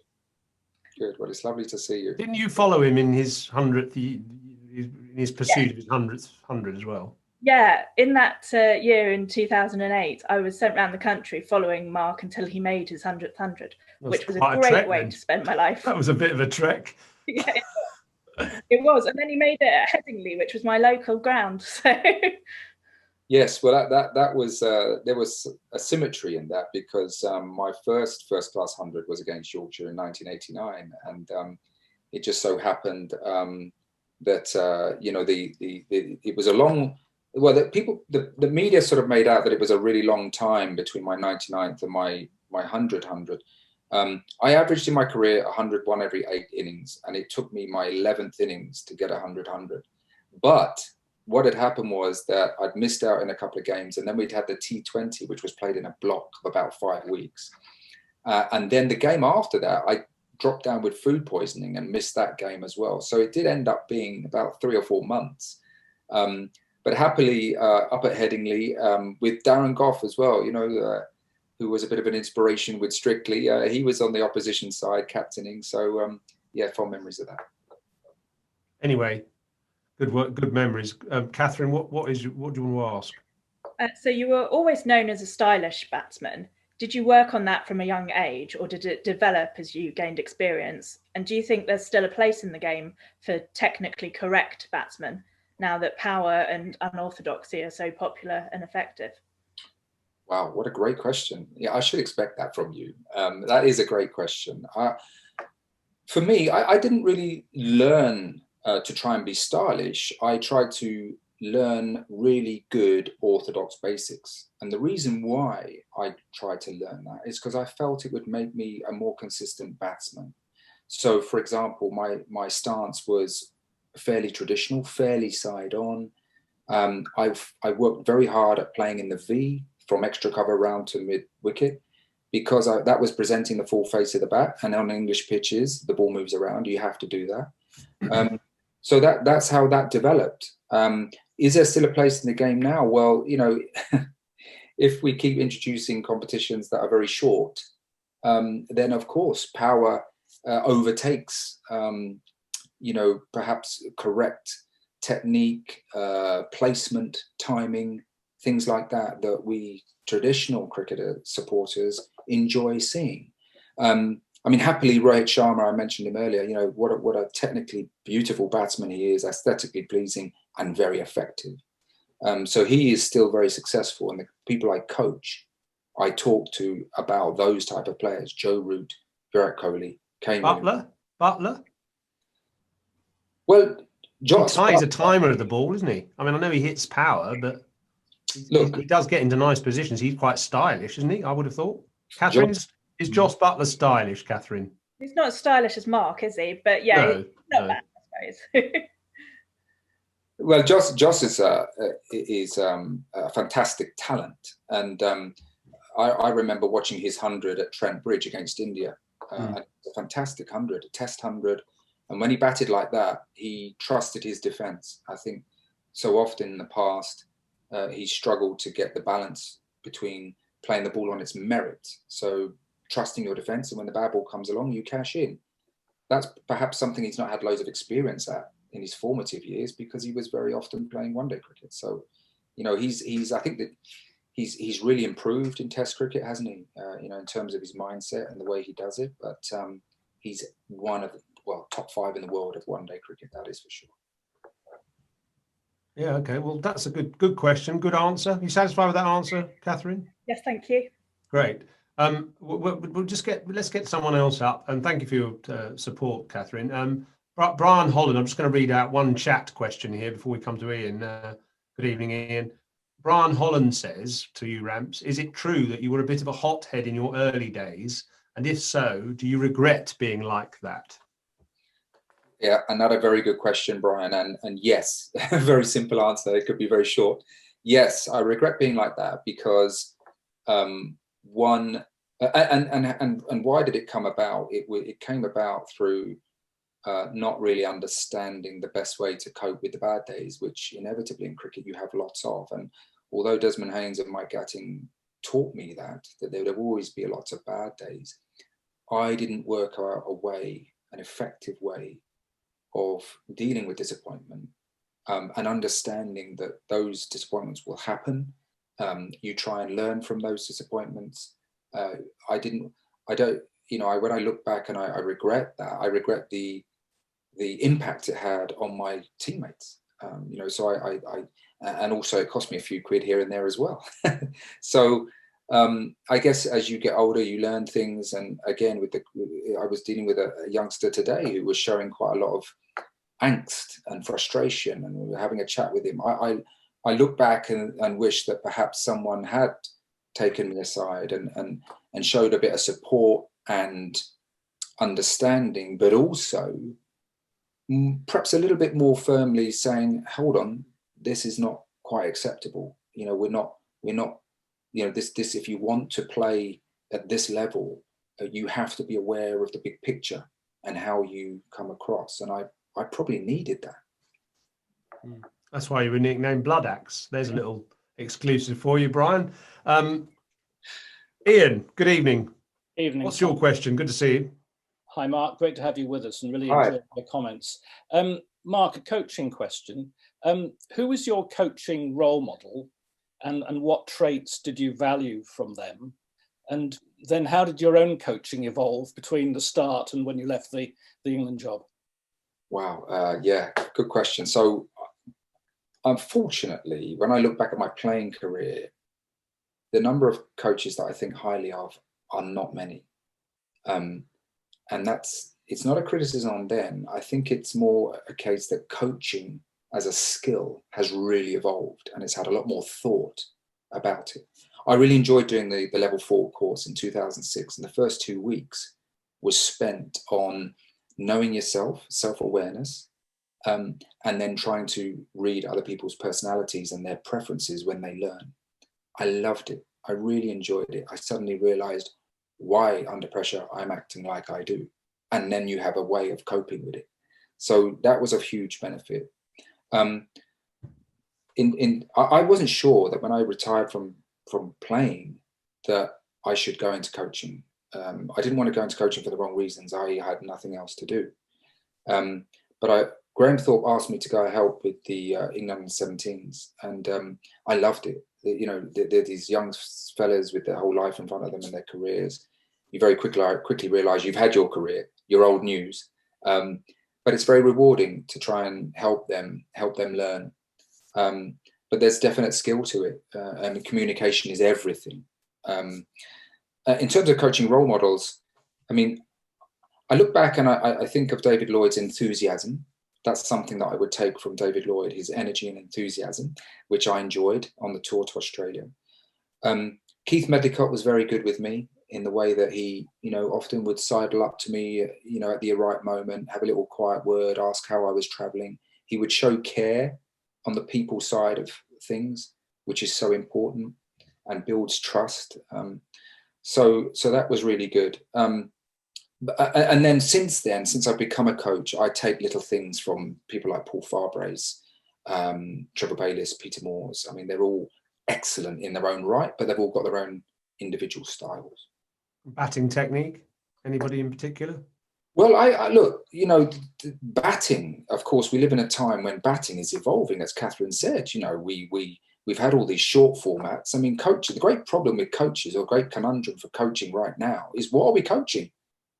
Well, it's lovely to see you. Didn't you follow him in his 100th, in his pursuit of his 100 as well? Yeah, in that year in 2008, I was sent around the country following Mark until he made his 100th 100, which was a great way to spend my life. That was a bit of a trek. Yeah, it was. And then he made it at Headingley, which was my local ground. So. Yes, well, that was there was a symmetry in that because my first class 100 was against Yorkshire in 1989, and it just so happened that it was a long. Well, the media sort of made out that it was a really long time between my 99th and my 100. I averaged in my career 101 every 8 innings, and it took me my 11th innings to get 100. But what had happened was that I'd missed out in a couple of games, and then we'd had the T20, which was played in a block of about 5 weeks. And then the game after that, I dropped down with food poisoning and missed that game as well. So it did end up being about 3 or 4 months. But happily, up at Headingley, with Darren Gough as well, who was a bit of an inspiration with Strictly. He was on the opposition side, captaining. So, fond memories of that. Anyway. Good work, good memories. Catherine, what do you want to ask? So you were always known as a stylish batsman. did you work on that from a young age, or did it develop as you gained experience? And do you think there's still a place in the game for technically correct batsmen now that power and unorthodoxy are so popular and effective? Wow, what a great question. Yeah, I should expect that from you. That is a great question. For me, I didn't really learn to try and be stylish. I tried to learn really good orthodox basics. And the reason why I tried to learn that is because I felt it would make me a more consistent batsman. So, for example, my stance was fairly traditional, fairly side on. I worked very hard at playing in the V from extra cover round to mid wicket, because that was presenting the full face of the bat. And on English pitches, the ball moves around. You have to do that. So that's how that developed. Is there still a place in the game now? Well, you know, if we keep introducing competitions that are very short, then of course power overtakes, you know, perhaps correct technique, placement, timing, things like that we traditional cricketer supporters enjoy seeing. I mean, happily, Rohit Sharma, I mentioned him earlier, you know, what a technically beautiful batsman he is, aesthetically pleasing and very effective. So he is still very successful. And the people I coach, I talk to about those type of players, Joe Root, Virat Kohli, Kane Butler? Well, Josh, he's a timer of the ball, isn't he? I mean, I know he hits power, but he does get into nice positions. He's quite stylish, isn't he? I would have thought. Catherine, is Josh Butler stylish, Catherine? He's not as stylish as Mark, is he? But yeah, he's not bad, I suppose. Well, Josh is a fantastic talent, and I remember watching his 100 at Trent Bridge against India. A fantastic 100, a Test 100, and when he batted like that, he trusted his defence. I think so often in the past he struggled to get the balance between playing the ball on its merit. So trusting your defence, and when the bad ball comes along, you cash in. That's perhaps something he's not had loads of experience at in his formative years, because he was very often playing one-day cricket. So, you know, he's I think that he's really improved in Test cricket, hasn't he? You know, in terms of his mindset and the way he does it. But he's one of the top 5 in the world of one-day cricket. That is for sure. Yeah. Okay. Well, that's a good question. Good answer. Are you satisfied with that answer, Catherine? Yes, thank you. Great. We'll let's get someone else up. And thank you for your support, Catherine. Brian Holland, I'm just going to read out one chat question here before we come to Ian. Good evening, Ian. Brian Holland says to you, Ramps, is it true that you were a bit of a hothead in your early days? And if so, do you regret being like that? Yeah, another very good question, Brian. And yes, a very simple answer. It could be very short. Yes, I regret being like that, because and why did it come about? It came about through not really understanding the best way to cope with the bad days, which inevitably in cricket you have lots of. And although Desmond Haynes and Mike Gatting taught me that there would always be lots of bad days, I didn't work out an effective way of dealing with disappointment, and understanding that those disappointments will happen. You try and learn from those disappointments. When I look back and I regret that, I regret the impact it had on my teammates. So and also it cost me a few quid here and there as well. So I guess as you get older, you learn things. And again, I was dealing with a youngster today who was showing quite a lot of angst and frustration, and we were having a chat with him. I look back and wish that perhaps someone had taken me aside and showed a bit of support and understanding, but also perhaps a little bit more firmly saying, hold on, this is not quite acceptable. We're not, this, if you want to play at this level, you have to be aware of the big picture and how you come across. And I probably needed that. That's why you were nicknamed Blood Axe. There's a little exclusive for you, Brian. Ian, good evening. Evening. What's your question? Good to see you. Hi, Mark. Great to have you with us, and really enjoyed the comments. Mark, a coaching question. Who is your coaching role model, and what traits did you value from them? And then how did your own coaching evolve between the start and when you left the England job? Wow, yeah, good question. So unfortunately, when I look back at my playing career, the number of coaches that I think highly of are not many. And it's not a criticism on them. I think it's more a case that coaching as a skill has really evolved and it's had a lot more thought about it. I really enjoyed doing the level 4 course in 2006, and the first 2 weeks was spent on knowing yourself, self-awareness, and then trying to read other people's personalities and their preferences when they learn. I loved it. I really enjoyed it. I suddenly realized why under pressure I'm acting like I do. And then you have a way of coping with it. So that was a huge benefit. I wasn't sure that when I retired from playing that I should go into coaching. I didn't want to go into coaching for the wrong reasons. I had nothing else to do. But Graham Thorpe asked me to go help with the England 17s, and I loved it. You know, they're these young fellas with their whole life in front of them and their careers. You very quickly realize you've had your career, you're old news. But it's very rewarding to try and help them learn. But there's definite skill to it, and communication is everything. In terms of coaching role models, I mean, I look back and I think of David Lloyd's enthusiasm. That's something that I would take from David Lloyd, his energy and enthusiasm, which I enjoyed on the tour to Australia. Keith Medlicott was very good with me in the way that he, you know, often would sidle up to me, you know, at the right moment, have a little quiet word, ask how I was traveling. He would show care on the people side of things, which is so important and builds trust. So that was really good. And then since I've become a coach, I take little things from people like Paul Farbrace, Trevor Bayliss, Peter Moores. I mean, they're all excellent in their own right, but they've all got their own individual styles. Batting technique? Anybody in particular? Well, I look, you know, batting, of course, we live in a time when batting is evolving, as Catherine said. You know, we've had all these short formats. I mean, coaching, the great problem with coaches, or great conundrum for coaching right now, is what are we coaching?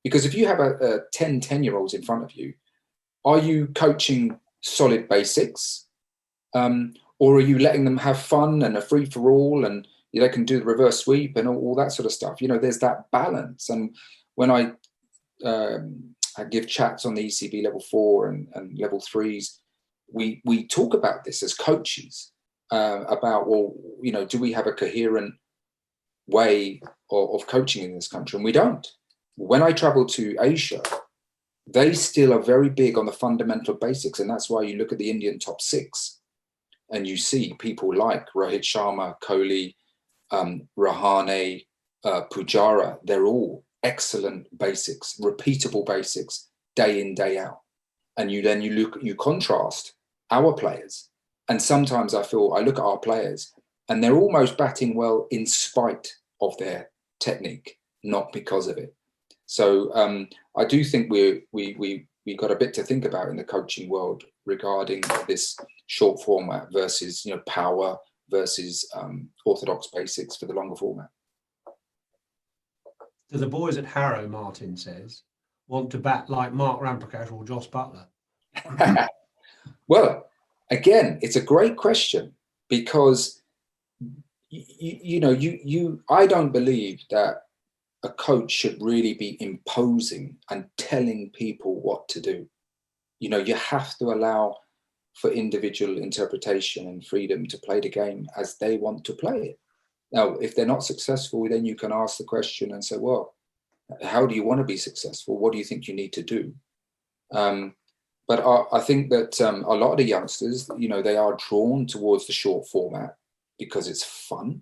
Because if you have a 10-year-olds in front of you, are you coaching solid basics? Or are you letting them have fun and a free-for-all, and they can do the reverse sweep and all that sort of stuff? You know, there's that balance. And when I give chats on the ECB level 4 and level 3s, we talk about this as coaches, about, well, you know, do we have a coherent way of coaching in this country? And we don't. When I travel to Asia, they still are very big on the fundamental basics. And that's why you look at the Indian top 6 and you see people like Rohit Sharma, Kohli, Rahane, Pujara. They're all excellent basics, repeatable basics, day in, day out. And you contrast our players. And sometimes I look at our players and they're almost batting well in spite of their technique, not because of it. So I do think we got a bit to think about in the coaching world regarding this short format versus, you know, power versus orthodox basics for the longer format. Do the boys at Harrow, Martin says, want to bat like Mark Ramprakash or Joss Butler? Well, again, it's a great question, because I don't believe that a coach should really be imposing and telling people what to do. You know, you have to allow for individual interpretation and freedom to play the game as they want to play it. Now, if they're not successful, then you can ask the question and say, well, how do you want to be successful? What do you think you need to do? But I think that a lot of the youngsters, you know, they are drawn towards the short format because it's fun.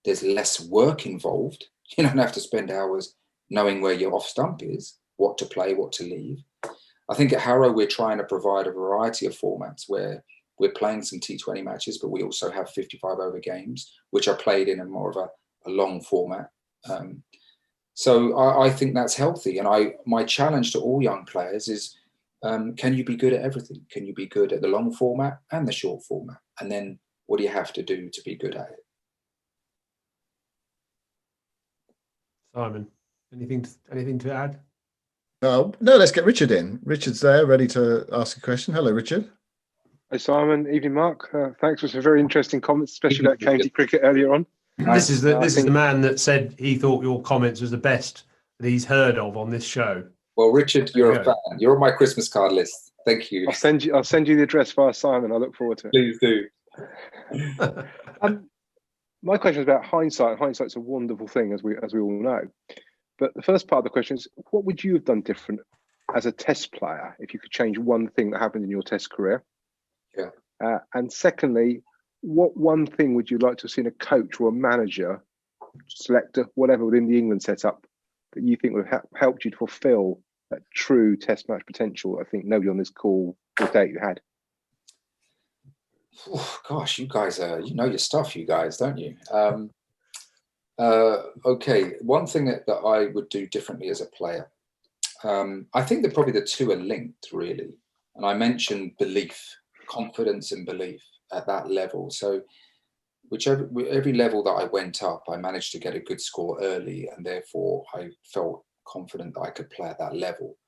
There's less work involved. You don't have to spend hours knowing where your off stump is, what to play, what to leave. I think at Harrow, we're trying to provide a variety of formats where we're playing some T20 matches, but we also have 55-over games, which are played in a more of a long format. So I think that's healthy. And my challenge to all young players is, can you be good at everything? Can you be good at the long format and the short format? And then what do you have to do to be good at it? Simon, anything to add? No, let's get Richard in. Richard's there, ready to ask a question. Hello, Richard. Hey, Simon. Evening, Mark. Thanks for some very interesting comments, especially about county cricket earlier on. This is the man that said he thought your comments was the best that he's heard of on this show. Well, Richard, you're a fan. You're on my Christmas card list. Thank you. I'll send you the address via Simon. I look forward to it. Please do. My question is about hindsight. Hindsight's a wonderful thing, as we all know. But the first part of the question is, what would you have done different as a Test player if you could change one thing that happened in your Test career? Yeah. And secondly, what one thing would you like to have seen a coach or a manager, selector, whatever within the England setup that you think would have helped you to fulfil that true Test match potential? I think nobody on this call would doubt you had. Oh, gosh, you guys you know your stuff, you guys, don't you? Okay, one thing that I would do differently as a player, I think that probably the two are linked, really. And I mentioned belief, confidence and belief at that level. So every level that I went up, I managed to get a good score early, and therefore I felt confident that I could play at that level.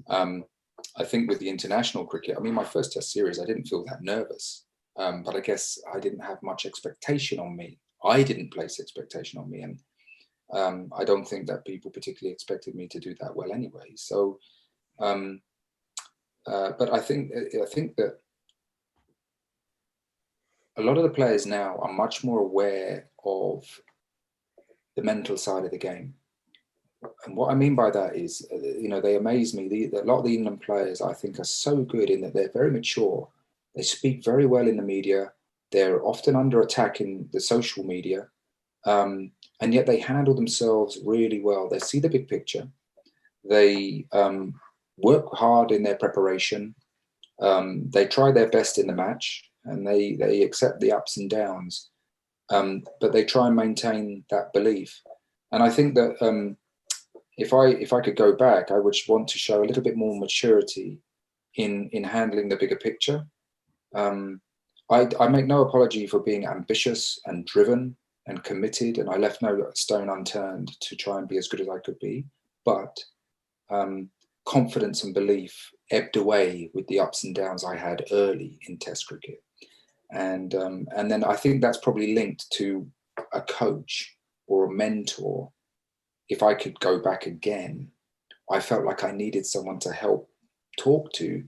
I think with the international cricket, I mean, my first Test series, I didn't feel that nervous, but I guess I didn't have much expectation on me. I didn't place expectation on me, and I don't think that people particularly expected me to do that well anyway. So, but I think that a lot of the players now are much more aware of the mental side of the game. And what I mean by that is, they amaze me. A lot of the England players, I think, are so good in that they're very mature. They speak very well in the media. They're often under attack in the social media. And yet they handle themselves really well. They see the big picture. They work hard in their preparation. They try their best in the match. And they accept the ups and downs, but they try and maintain that belief. And I think that if I could go back, I would want to show a little bit more maturity in handling the bigger picture. I make no apology for being ambitious and driven and committed, and I left no stone unturned to try and be as good as I could be. But confidence and belief ebbed away with the ups and downs I had early in Test cricket. And then I think that's probably linked to a coach or a mentor. If I could go back again, I felt like I needed someone to help talk to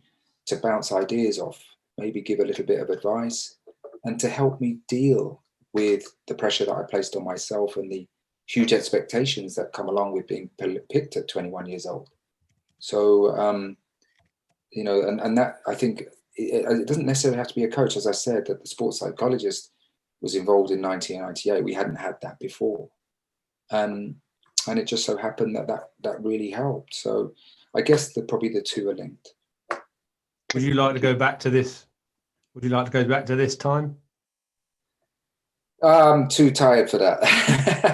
bounce ideas off, maybe give a little bit of advice, and to help me deal with the pressure that I placed on myself and the huge expectations that come along with being picked at 21 years old. So, and that, I think, it doesn't necessarily have to be a coach. As I said, that the sports psychologist was involved in 1998. We hadn't had that before. And it just so happened that really helped. So I guess probably the two are linked. Would you like to go back to this? Would you like to go back to this time? I'm too tired for that.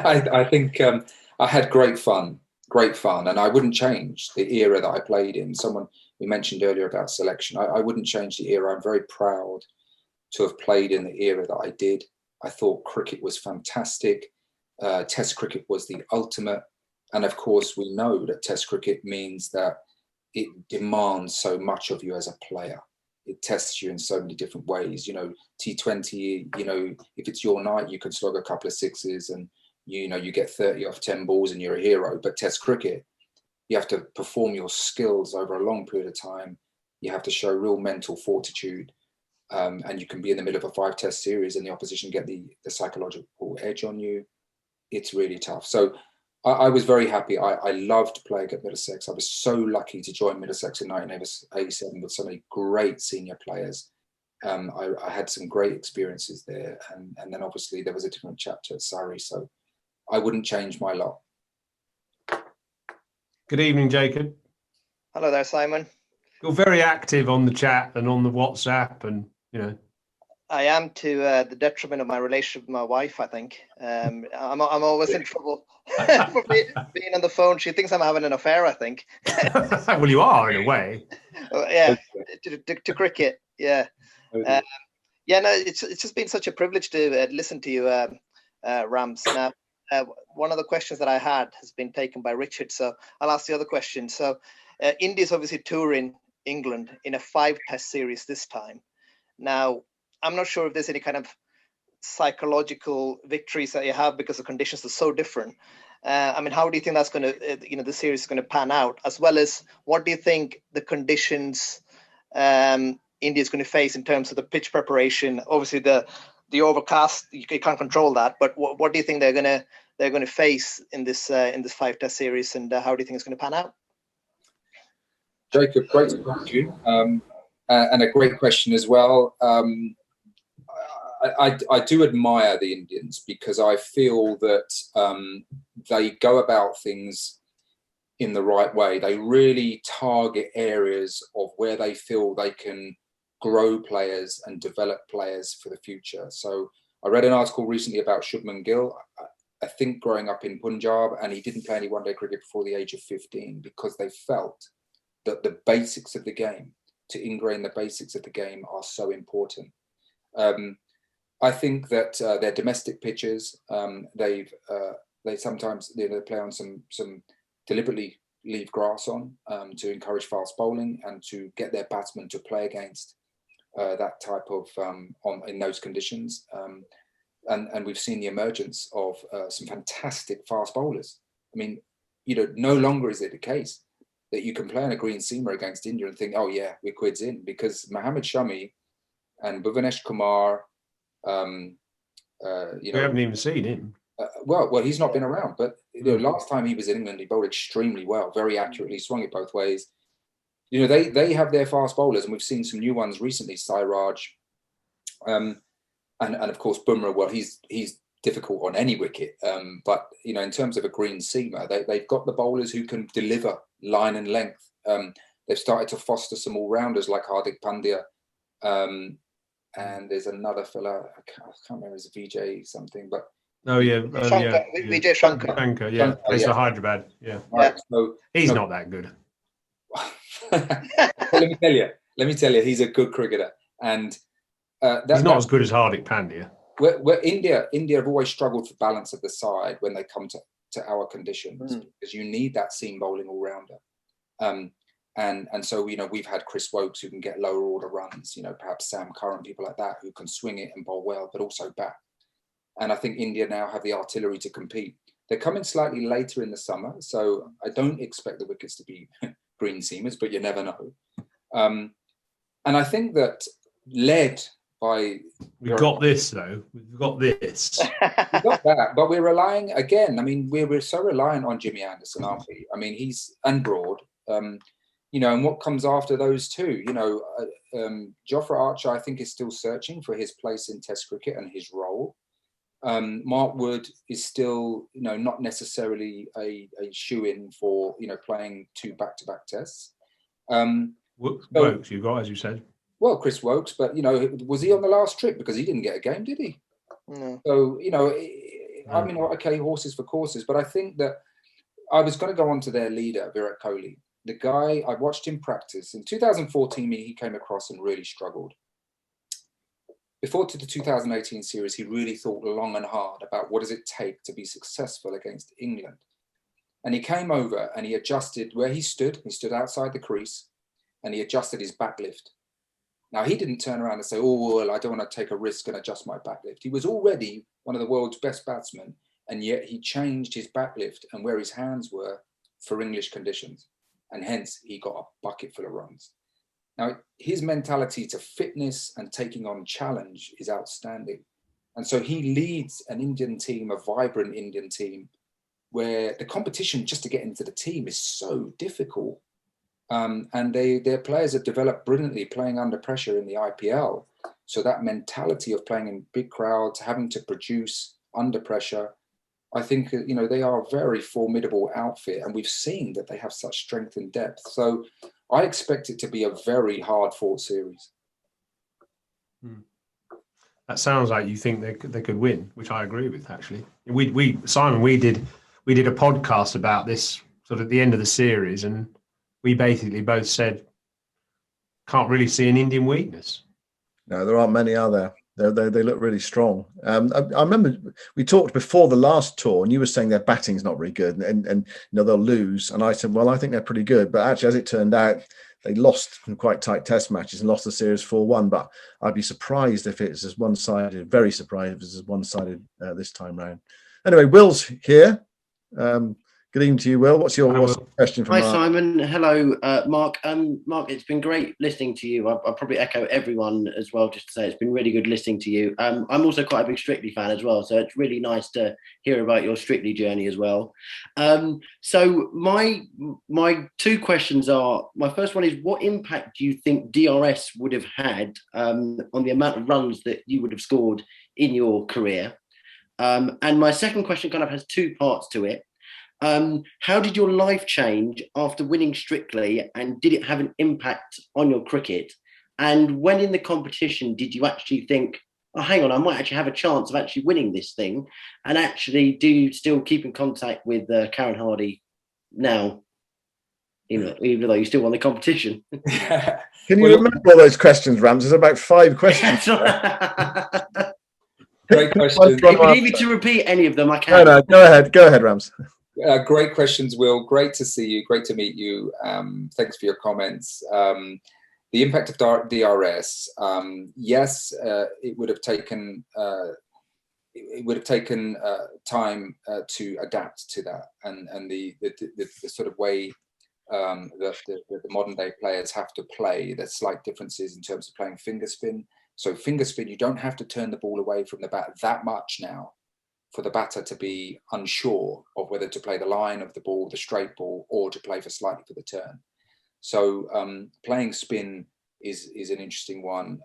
I think I had great fun, and I wouldn't change the era that I played in. We mentioned earlier about selection. I wouldn't change the era. I'm very proud to have played in the era that I did. I thought cricket was fantastic. Test cricket was the ultimate. And of course, we know that Test cricket means that it demands so much of you as a player. It tests you in so many different ways. T20, if it's your night, you can slog a couple of sixes and, you get 30 off 10 balls and you're a hero. But Test cricket, you have to perform your skills over a long period of time. You have to show real mental fortitude. And you can be in the middle of a 5-test series and the opposition get the psychological edge on you. It's really tough. So I was very happy. I loved playing at Middlesex. I was so lucky to join Middlesex in 1987 with so many great senior players. I had some great experiences there. And then obviously there was a different chapter at Surrey. So I wouldn't change my lot. Good evening, Jacob. Hello there, Simon. You're very active on the chat and on the WhatsApp, and I am, to the detriment of my relationship with my wife, I think. I'm always in trouble for being on the phone. She thinks I'm having an affair, I think. Well, you are in a way. Yeah, to cricket. Yeah. No, it's just been such a privilege to listen to you, Rams. Now, one of the questions that I had has been taken by Richard, so I'll ask the other question. So India's obviously touring England in a 5-test series this time. Now, I'm not sure if there's any kind of psychological victories that you have because the conditions are so different. I mean, how do you think that's going to, the series is going to pan out? As well as, what do you think the conditions India is going to face in terms of the pitch preparation? Obviously, the overcast, you can't control that. But what do you think they're going to face in this 5-test series, and how do you think it's going to pan out? Jacob, great to talk to you, and a great question as well. I do admire the Indians because I feel that they go about things in the right way. They really target areas of where they feel they can grow players and develop players for the future. So I read an article recently about Shubman Gill. I think growing up in Punjab, and he didn't play any one-day cricket before the age of 15 because they felt that the basics of the game, to ingrain the basics of the game, are so important. I think that their domestic pitches, they sometimes they play on some deliberately leave grass on to encourage fast bowling and to get their batsmen to play against that type of in those conditions. And we've seen the emergence of some fantastic fast bowlers. I mean, no longer is it the case that you can play on a green seamer against India and think, oh yeah, we're quids in, because Mohammad Shami and Bhuvanesh Kumar, we haven't even seen him. Well, he's not been around, but last time he was in England, he bowled extremely well, very accurately, swung it both ways. They have their fast bowlers, and we've seen some new ones recently, Sairaj, and of course Bumrah. Well, he's difficult on any wicket, but in terms of a green seamer, they've got the bowlers who can deliver line and length. They've started to foster some all-rounders like Hardik Pandya, and there's another fella, I can't remember, his Vijay something, but Vijay Shankar. Yeah, plays for Hyderabad. Yeah, right. So he's not that good. Let me tell you, he's a good cricketer, and he's not as good as Hardik Pandya. Where India have always struggled for balance of the side when they come to our conditions, because you need that seam bowling all rounder. And so we've had Chris Wokes who can get lower order runs, perhaps Sam Curran, people like that who can swing it and bowl well, but also bat. And I think India now have the artillery to compete. They're coming slightly later in the summer, so I don't expect the wickets to be green seamers, but you never know. And I think that led by... We've got this, though. We've got this. We've got that, but we're relying, again, I mean, we're so reliant on Jimmy Anderson, aren't we? I mean, and Broad, and what comes after those two? Jofra Archer, I think, is still searching for his place in Test cricket and his role. Mark Wood is still, not necessarily a shoe-in for, playing 2 back-to-back tests. Wokes, you got, as you said. Well, Chris Wokes, but, was he on the last trip? Because he didn't get a game, did he? No. So, I mean, okay, horses for courses, but I think that I was going to go on to their leader, Virat Kohli. The guy, I watched him practice. In 2014, he came across and really struggled. Before to the 2018 series, he really thought long and hard about what does it take to be successful against England. And he came over and he adjusted where he stood. He stood outside the crease and he adjusted his back lift. Now, he didn't turn around and say, oh, well, I don't want to take a risk and adjust my back lift. He was already one of the world's best batsmen, and yet he changed his back lift and where his hands were for English conditions. And hence, he got a bucket full of runs. Now, his mentality to fitness and taking on challenge is outstanding. And so he leads an Indian team, a vibrant Indian team, where the competition just to get into the team is so difficult. And their players have developed brilliantly playing under pressure in the IPL. So that mentality of playing in big crowds, having to produce under pressure, I think, they are a very formidable outfit, and we've seen that they have such strength and depth. So I expect it to be a very hard-fought series. That sounds like you think they could win, which I agree with, actually. Simon, we did a podcast about this sort of at the end of the series, and we basically both said, can't really see an Indian weakness. No, there aren't many, are there? They look really strong. I remember we talked before the last tour, and you were saying their batting's not very good, and you know they'll lose. And I said, well, I think they're pretty good. But actually, as it turned out, they lost some quite tight Test matches and lost the series 4-1. But I'd be surprised if it's as one-sided. Very surprised if it's as one-sided this time round. Anyway, Will's here. Good evening to you, Will. What's your question for Hi, Mark? Simon. Hello, Mark. Mark, it's been great listening to you. I'll probably echo everyone as well, just to say it's been really good listening to you. I'm also quite a big Strictly fan as well, so it's really nice to hear about your Strictly journey as well. So my two questions are, my first one is, what impact do you think DRS would have had on the amount of runs that you would have scored in your career? And my second question kind of has two parts to it. How did your life change after winning Strictly, and did it have an impact on your cricket? And when in the competition did you actually think, oh, hang on, I might actually have a chance of actually winning this thing? And actually, do you still keep in contact with Karen Hardy now, even though you still won the competition? Can you remember all those questions, Rams? There's about 5 questions. Great question. If you need me to repeat any of them, I can. No, go ahead, Rams. Great questions, Will. Great to see you. Great to meet you. Thanks for your comments. The impact of DRS. Yes, it would have taken time to adapt to that, and the sort of way that the modern day players have to play. There's slight differences in terms of playing finger spin. So finger spin, you don't have to turn the ball away from the bat that much now for the batter to be unsure of whether to play the line of the ball, the straight ball, or to play slightly for the turn. So playing spin is an interesting one.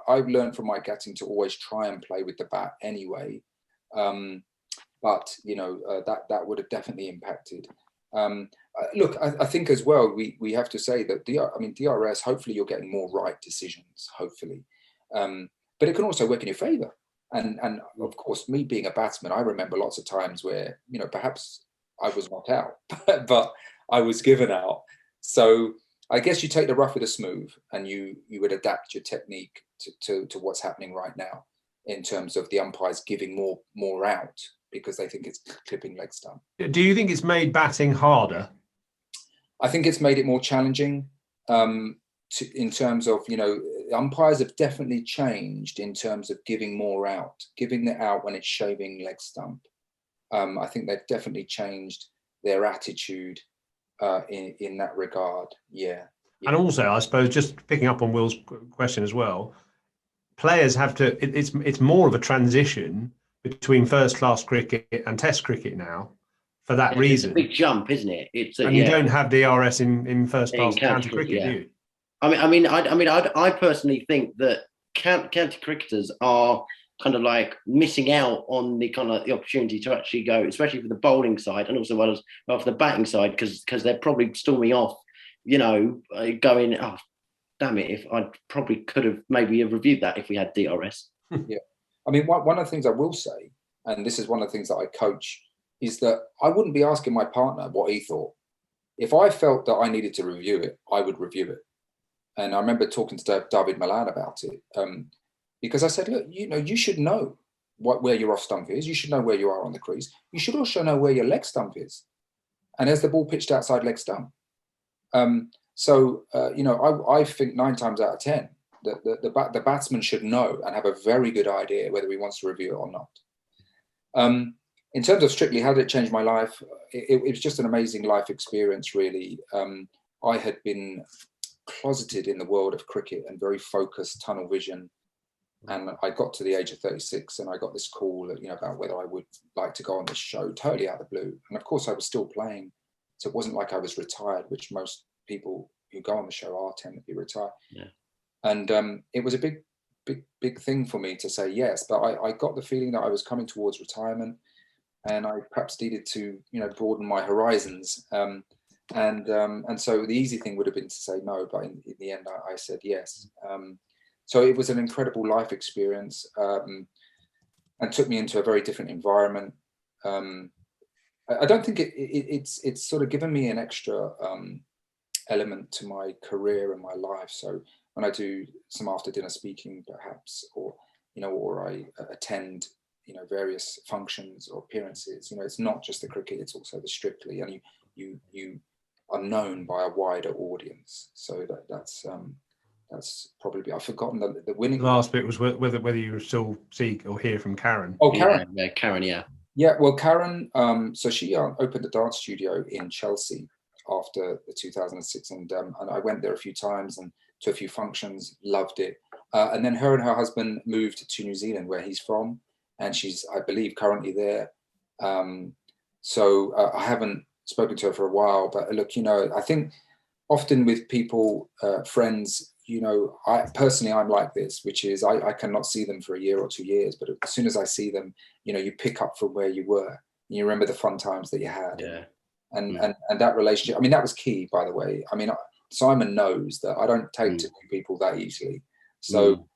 I've learned from my batting to always try and play with the bat anyway, but you know that would have definitely impacted. Look, I think as well we have to say that DRS. Hopefully, you're getting more right decisions. Hopefully, but it can also work in your favour. And of course, me being a batsman, I remember lots of times where, you know, perhaps I was not out, but I was given out. So I guess you take the rough with the smooth, and you would adapt your technique to what's happening right now in terms of the umpires giving more out because they think it's clipping leg stump. Do you think it's made batting harder? I think it's made it more challenging. In terms of, you know, umpires have definitely changed in terms of giving more out, giving it out when it's shaving leg stump. I think they've definitely changed their attitude in that regard. Yeah. And also, I suppose, just picking up on Will's question as well, players have to. It's more of a transition between first-class cricket and Test cricket now. For that reason, it's a big jump, isn't it? You don't have DRS in first-class county cricket, do you? I personally think that county cricketers are kind of like missing out on the kind of the opportunity to actually go, especially for the bowling side and also for the batting side, because they're probably storming off, you know, going, oh, damn it, if I probably could have maybe reviewed that if we had DRS. Yeah, I mean, one of the things I will say, and this is one of the things that I coach, is that I wouldn't be asking my partner what he thought. If I felt that I needed to review it, I would review it. And I remember talking to David Milan about it because I said, look, you know, you should know where your off stump is. You should know where you are on the crease. You should also know where your leg stump is. And as the ball pitched outside leg stump. You know, I think 9 times out of 10, the batsman should know and have a very good idea whether he wants to review it or not. In terms of Strictly, how did it change my life? It was just an amazing life experience, really. I had been closeted in the world of cricket and very focused, tunnel vision. And I got to the age of 36 and I got this call, you know, about whether I would like to go on this show, totally out of the blue. And of course I was still playing. So it wasn't like I was retired, which most people who go on the show tend to be retired. Yeah. And it was a big thing for me to say yes, but I got the feeling that I was coming towards retirement and I perhaps needed to, you know, broaden my horizons. And so the easy thing would have been to say no, but in the end I said yes. So it was an incredible life experience and took me into a very different environment. I don't think it's sort of given me an extra element to my career and my life. So when I do some after dinner speaking, perhaps, or or I attend, various functions or appearances. It's not just the cricket; it's also the Strictly, and you are known by a wider audience. So that's probably, I've forgotten the winning. The last bit was whether you still see or hear from Karen. Oh, Karen. Yeah, Karen, yeah. Yeah, well, Karen, so she opened a dance studio in Chelsea after the 2006, and I went there a few times and to a few functions, loved it. And then her and her husband moved to New Zealand, where he's from, and she's, I believe, currently there. So I haven't spoken to her for a while, but look, I think often with people, friends, I personally, I'm like this, which is I cannot see them for a year or 2 years, but as soon as I see them, you pick up from where you were. And you remember the fun times that you had. Yeah. And that relationship, I mean, that was key, by the way. I mean, Simon knows that I don't take to new people that easily. So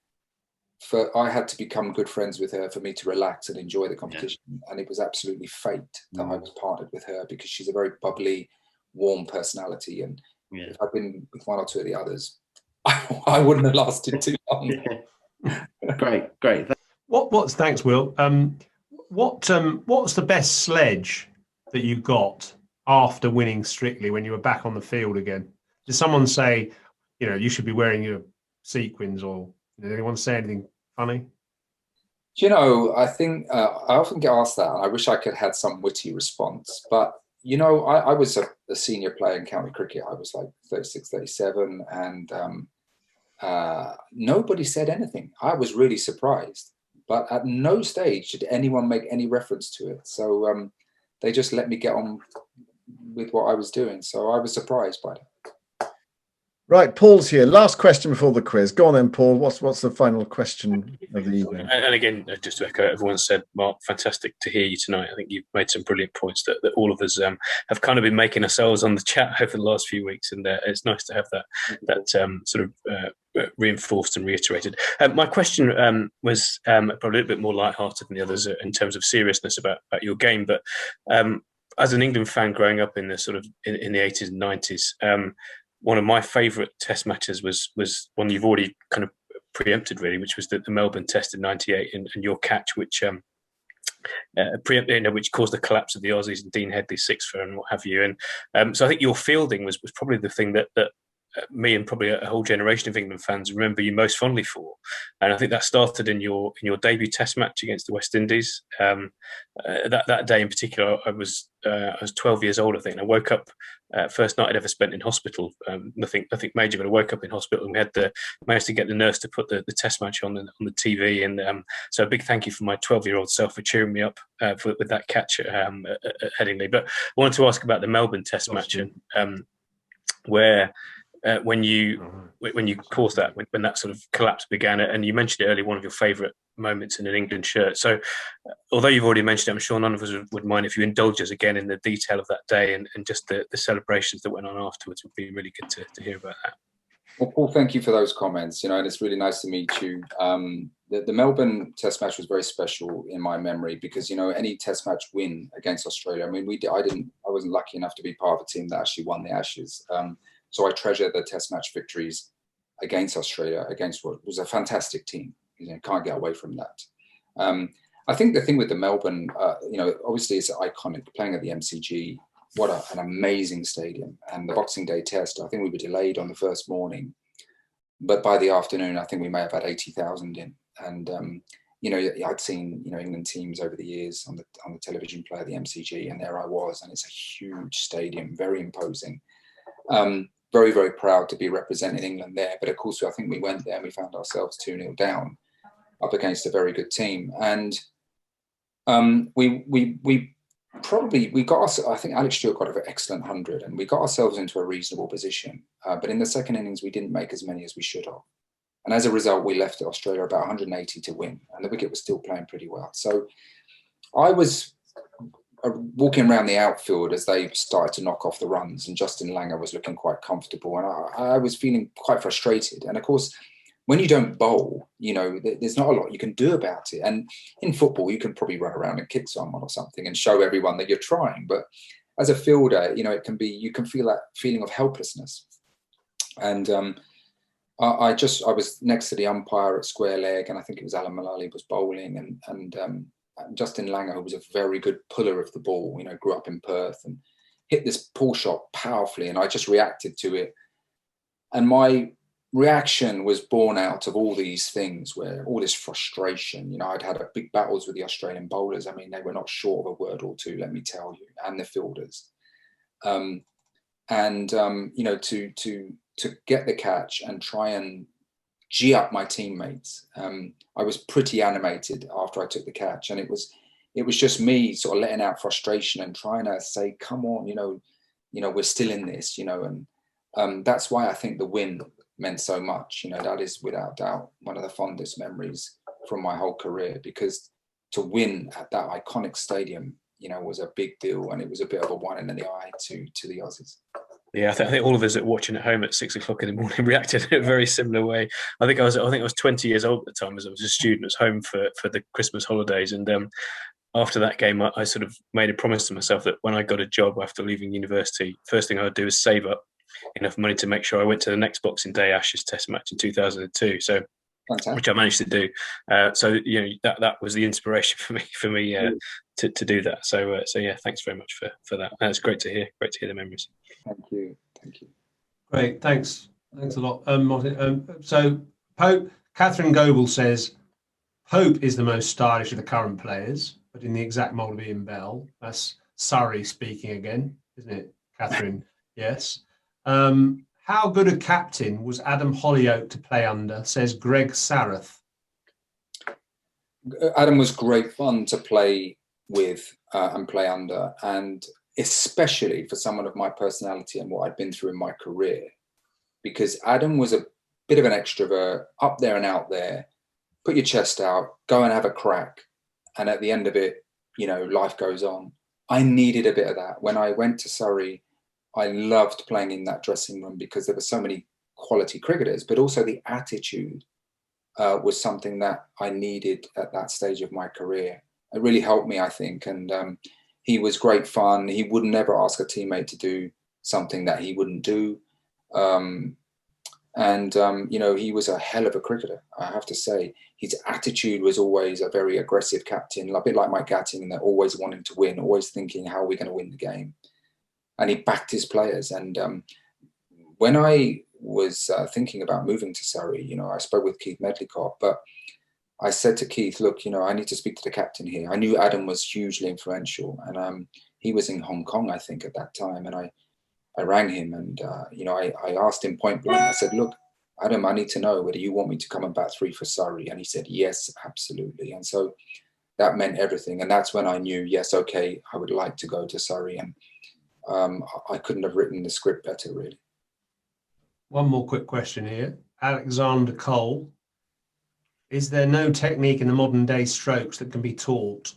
I had to become good friends with her for me to relax and enjoy the competition. And it was absolutely fate that I was partnered with her, because she's a very bubbly, warm personality. And if I'd been with one or two of the others, I wouldn't have lasted too long. Great. Thanks, Will. What's the best sledge that you got after winning Strictly when you were back on the field again? Did someone say, you should be wearing your sequins, or did anyone say anything funny? I think I often get asked that, and I wish I could have had some witty response. But, I was a senior player in county cricket. I was like 36, 37, and nobody said anything. I was really surprised. But at no stage did anyone make any reference to it. So they just let me get on with what I was doing. So I was surprised by it. Right, Paul's here. Last question before the quiz. Go on then, Paul. What's the final question of the evening? And again, just to echo everyone said, Mark, fantastic to hear you tonight. I think you've made some brilliant points that all of us have kind of been making ourselves on the chat over the last few weeks, and it's nice to have that sort of reinforced and reiterated. My question was probably a little bit more lighthearted than the others in terms of seriousness about your game, but as an England fan growing up in the sort of in the 80s and 90s, one of my favourite Test matches was one you've already kind of preempted, really, which was the Melbourne Test in '98, and your catch, which which caused the collapse of the Aussies and Dean Headley's sixth and what have you. And so I think your fielding was probably the thing that me and probably a whole generation of England fans remember you most fondly for. And I think that started in your debut Test match against the West Indies. That day in particular, I was 12 years old, I think, and I woke up first night I'd ever spent in hospital. Nothing major, but I woke up in hospital, and we managed to get the nurse to put the Test match on the TV. And so a big thank you for my 12-year-old self for cheering me up with that catch at Headingley. But I wanted to ask about the Melbourne Test match, and where when you caused that, when that sort of collapse began, and you mentioned it earlier, one of your favourite moments in an England shirt. So although you've already mentioned it, I'm sure none of us would mind if you indulge us again in the detail of that day and just the celebrations that went on afterwards. Would be really good to hear about that. Well, Paul, thank you for those comments. And it's really nice to meet you. The Melbourne Test match was very special in my memory because any Test match win against Australia. I mean, I wasn't lucky enough to be part of a team that actually won the Ashes. So I treasure the Test match victories against Australia, against what was a fantastic team. Can't get away from that. I think the thing with the Melbourne, obviously it's iconic, playing at the MCG. What an amazing stadium. And the Boxing Day Test, I think we were delayed on the first morning, but by the afternoon, I think we may have had 80,000 in. And I'd seen England teams over the years on the television play at the MCG, and there I was, and it's a huge stadium, very imposing. Very, very proud to be representing England there. But of course, I think we went there and we found ourselves 2-0 down up against a very good team. And we got us, I think Alex Stewart got an excellent 100, and we got ourselves into a reasonable position. But in the second innings, we didn't make as many as we should have. And as a result, we left Australia about 180 to win, and the wicket was still playing pretty well. So I was walking around the outfield as they started to knock off the runs, and Justin Langer was looking quite comfortable, and I was feeling quite frustrated. And of course, when you don't bowl, there's not a lot you can do about it. And in football, you can probably run around and kick someone or something and show everyone that you're trying. But as a fielder, you can feel that feeling of helplessness. And I was next to the umpire at square leg, and I think it was Alan Mullally was bowling, and Justin Langer, who was a very good puller of the ball, grew up in Perth and hit this pull shot powerfully, and I just reacted to it. And my reaction was born out of all these things, where all this frustration. I'd had big battles with the Australian bowlers. I mean, they were not short of a word or two, let me tell you, and the fielders. To get the catch and try and G up my teammates. I was pretty animated after I took the catch, and it was just me sort of letting out frustration and trying to say, come on, we're still in this, and that's why I think the win meant so much. That is without doubt one of the fondest memories from my whole career, because to win at that iconic stadium, was a big deal, and it was a bit of a one in the eye to the Aussies. Yeah, I think all of us that watching at home at 6 o'clock in the morning reacted in a very similar way. I think I was 20 years old at the time, as I was a student. I was home for the Christmas holidays, and after that game, I sort of made a promise to myself that when I got a job after leaving university, first thing I'd do is save up enough money to make sure I went to the next Boxing Day Ashes Test match in 2002. So, fantastic. Which I managed to do. So that was the inspiration for me to do that. So yeah, thanks very much for that. It's great to hear the memories. Thank you. Great, thanks a lot, Martin. So Catherine Goebel says Pope is the most stylish of the current players, but in the exact mould of Ian Bell. That's Surrey speaking again, isn't it, Catherine? Yes. How good a captain was Adam Hollyoake to play under, says Greg Sarath. Adam was great fun to play with and play under, and especially for someone of my personality and what I'd been through in my career, because Adam was a bit of an extrovert, up there and out there, put your chest out, go and have a crack, and at the end of it, life goes on. I needed a bit of that. When I went to Surrey, I loved playing in that dressing room because there were so many quality cricketers, but also the attitude was something that I needed at that stage of my career. It really helped me, I think. And he was great fun. He would never ask a teammate to do something that he wouldn't do. He was a hell of a cricketer, I have to say. His attitude was always a very aggressive captain, a bit like Mike Gatting, that always wanting to win, always thinking, how are we going to win the game? And he backed his players. And when I was thinking about moving to Surrey, I spoke with Keith Medlicott, but I said to Keith, look, I need to speak to the captain here. I knew Adam was hugely influential, and he was in Hong Kong, I think, at that time. And I rang him, and I asked him point blank. I said, look, Adam, I need to know whether you want me to come and bat 3 for Surrey. And he said, yes, absolutely. And so that meant everything. And that's when I knew, yes, okay, I would like to go to Surrey. And I couldn't have written the script better, really. One more quick question here. Alexander Cole. Is there no technique in the modern day strokes that can be taught?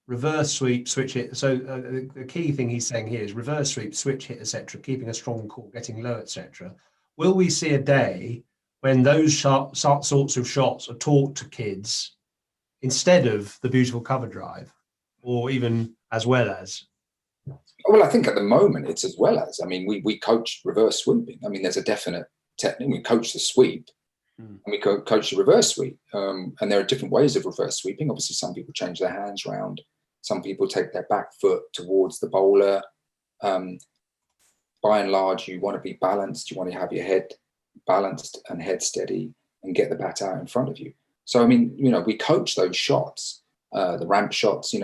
Reverse sweep, switch hit. So the key thing he's saying here is reverse sweep, switch hit, etc., keeping a strong core, getting low, etc. Will we see a day when those sorts of shots are taught to kids instead of the beautiful cover drive, or even as well as? Well, I think at the moment it's as well as. I mean, we coach reverse sweeping. I mean, there's a definite technique. We coach the sweep, and we coach the reverse sweep. And there are different ways of reverse sweeping. Obviously, some people change their hands around. Some people take their back foot towards the bowler. By and large, you want to be balanced. You want to have your head balanced and head steady and get the bat out in front of you. So, I mean, we coach those shots, the ramp shots,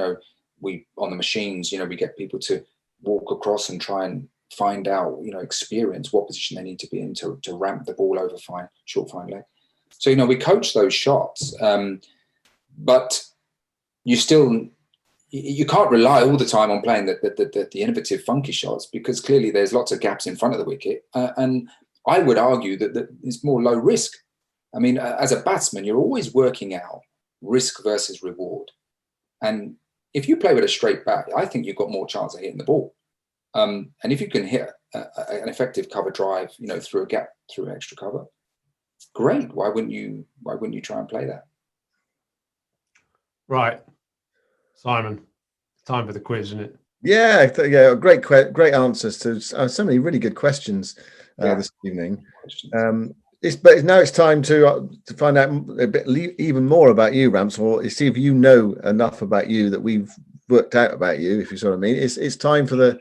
we on the machines, we get people to walk across and try and find out, experience what position they need to be in to ramp the ball over short fine leg. So, we coach those shots, but you can't rely all the time on playing the innovative funky shots, because clearly there's lots of gaps in front of the wicket. And I would argue that it's more low risk. I mean, as a batsman, you're always working out risk versus reward. And if you play with a straight bat, I think you've got more chance of hitting the ball. And if you can hit an effective cover drive, through a gap, through extra cover, great. Why wouldn't you try and play that? Right, Simon. Time for the quiz, isn't it? Yeah, great answers to so many really good questions this evening. But now it's time to find out a bit even more about you, Ramps, or see if you know enough about you that we've worked out about you, if you sort of mean. It's time for the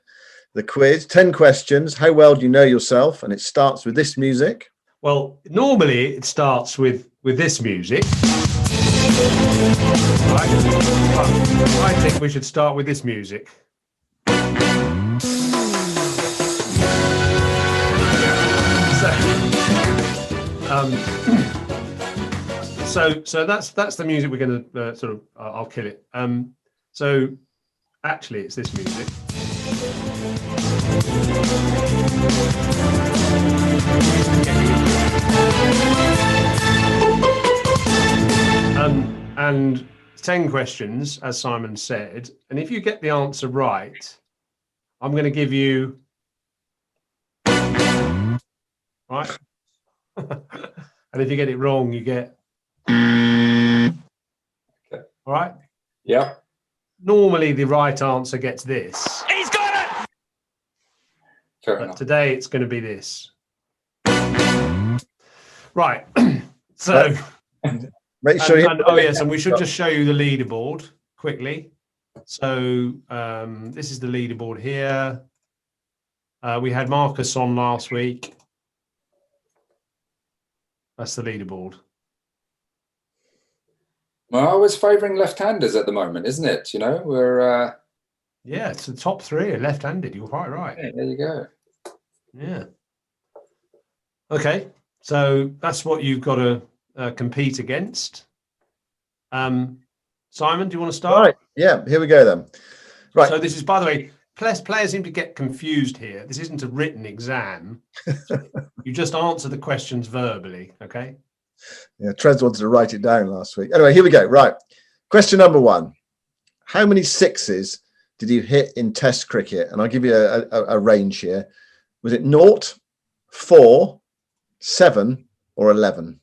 quiz. 10 questions. How well do you know yourself? And it starts with this music. Well, normally it starts with this music. Right. I think we should start with this music. So that's the music we're going to sort of. I'll kill it. So actually, it's this music. And 10 questions, as Simon said, and if you get the answer right, I'm going to give you right. And if you get it wrong, you get. Okay. All right. Yeah. Normally, the right answer gets this. He's got it. Fair But enough. today, it's going to be this. Right. So. Make sure and we should just show you the leaderboard quickly. So this is the leaderboard here. We had Marcus on last week. That's the leaderboard. Well, I was favouring left-handers at the moment, isn't it? You know, we're. Yeah, it's the top three are left-handed. You're quite right. Yeah, there you go. Yeah. Okay, so that's what you've got to compete against. Simon, do you want to start? Right. Yeah, here we go then. Right. So this is, by the way, players seem to get confused here. This isn't a written exam. You just answer the questions verbally, okay? Yeah, Trez wanted to write it down last week. Anyway, here we go. Right. Question number 1. How many sixes did you hit in Test cricket? And I'll give you a range here. Was it 0, 4, 7, or 11?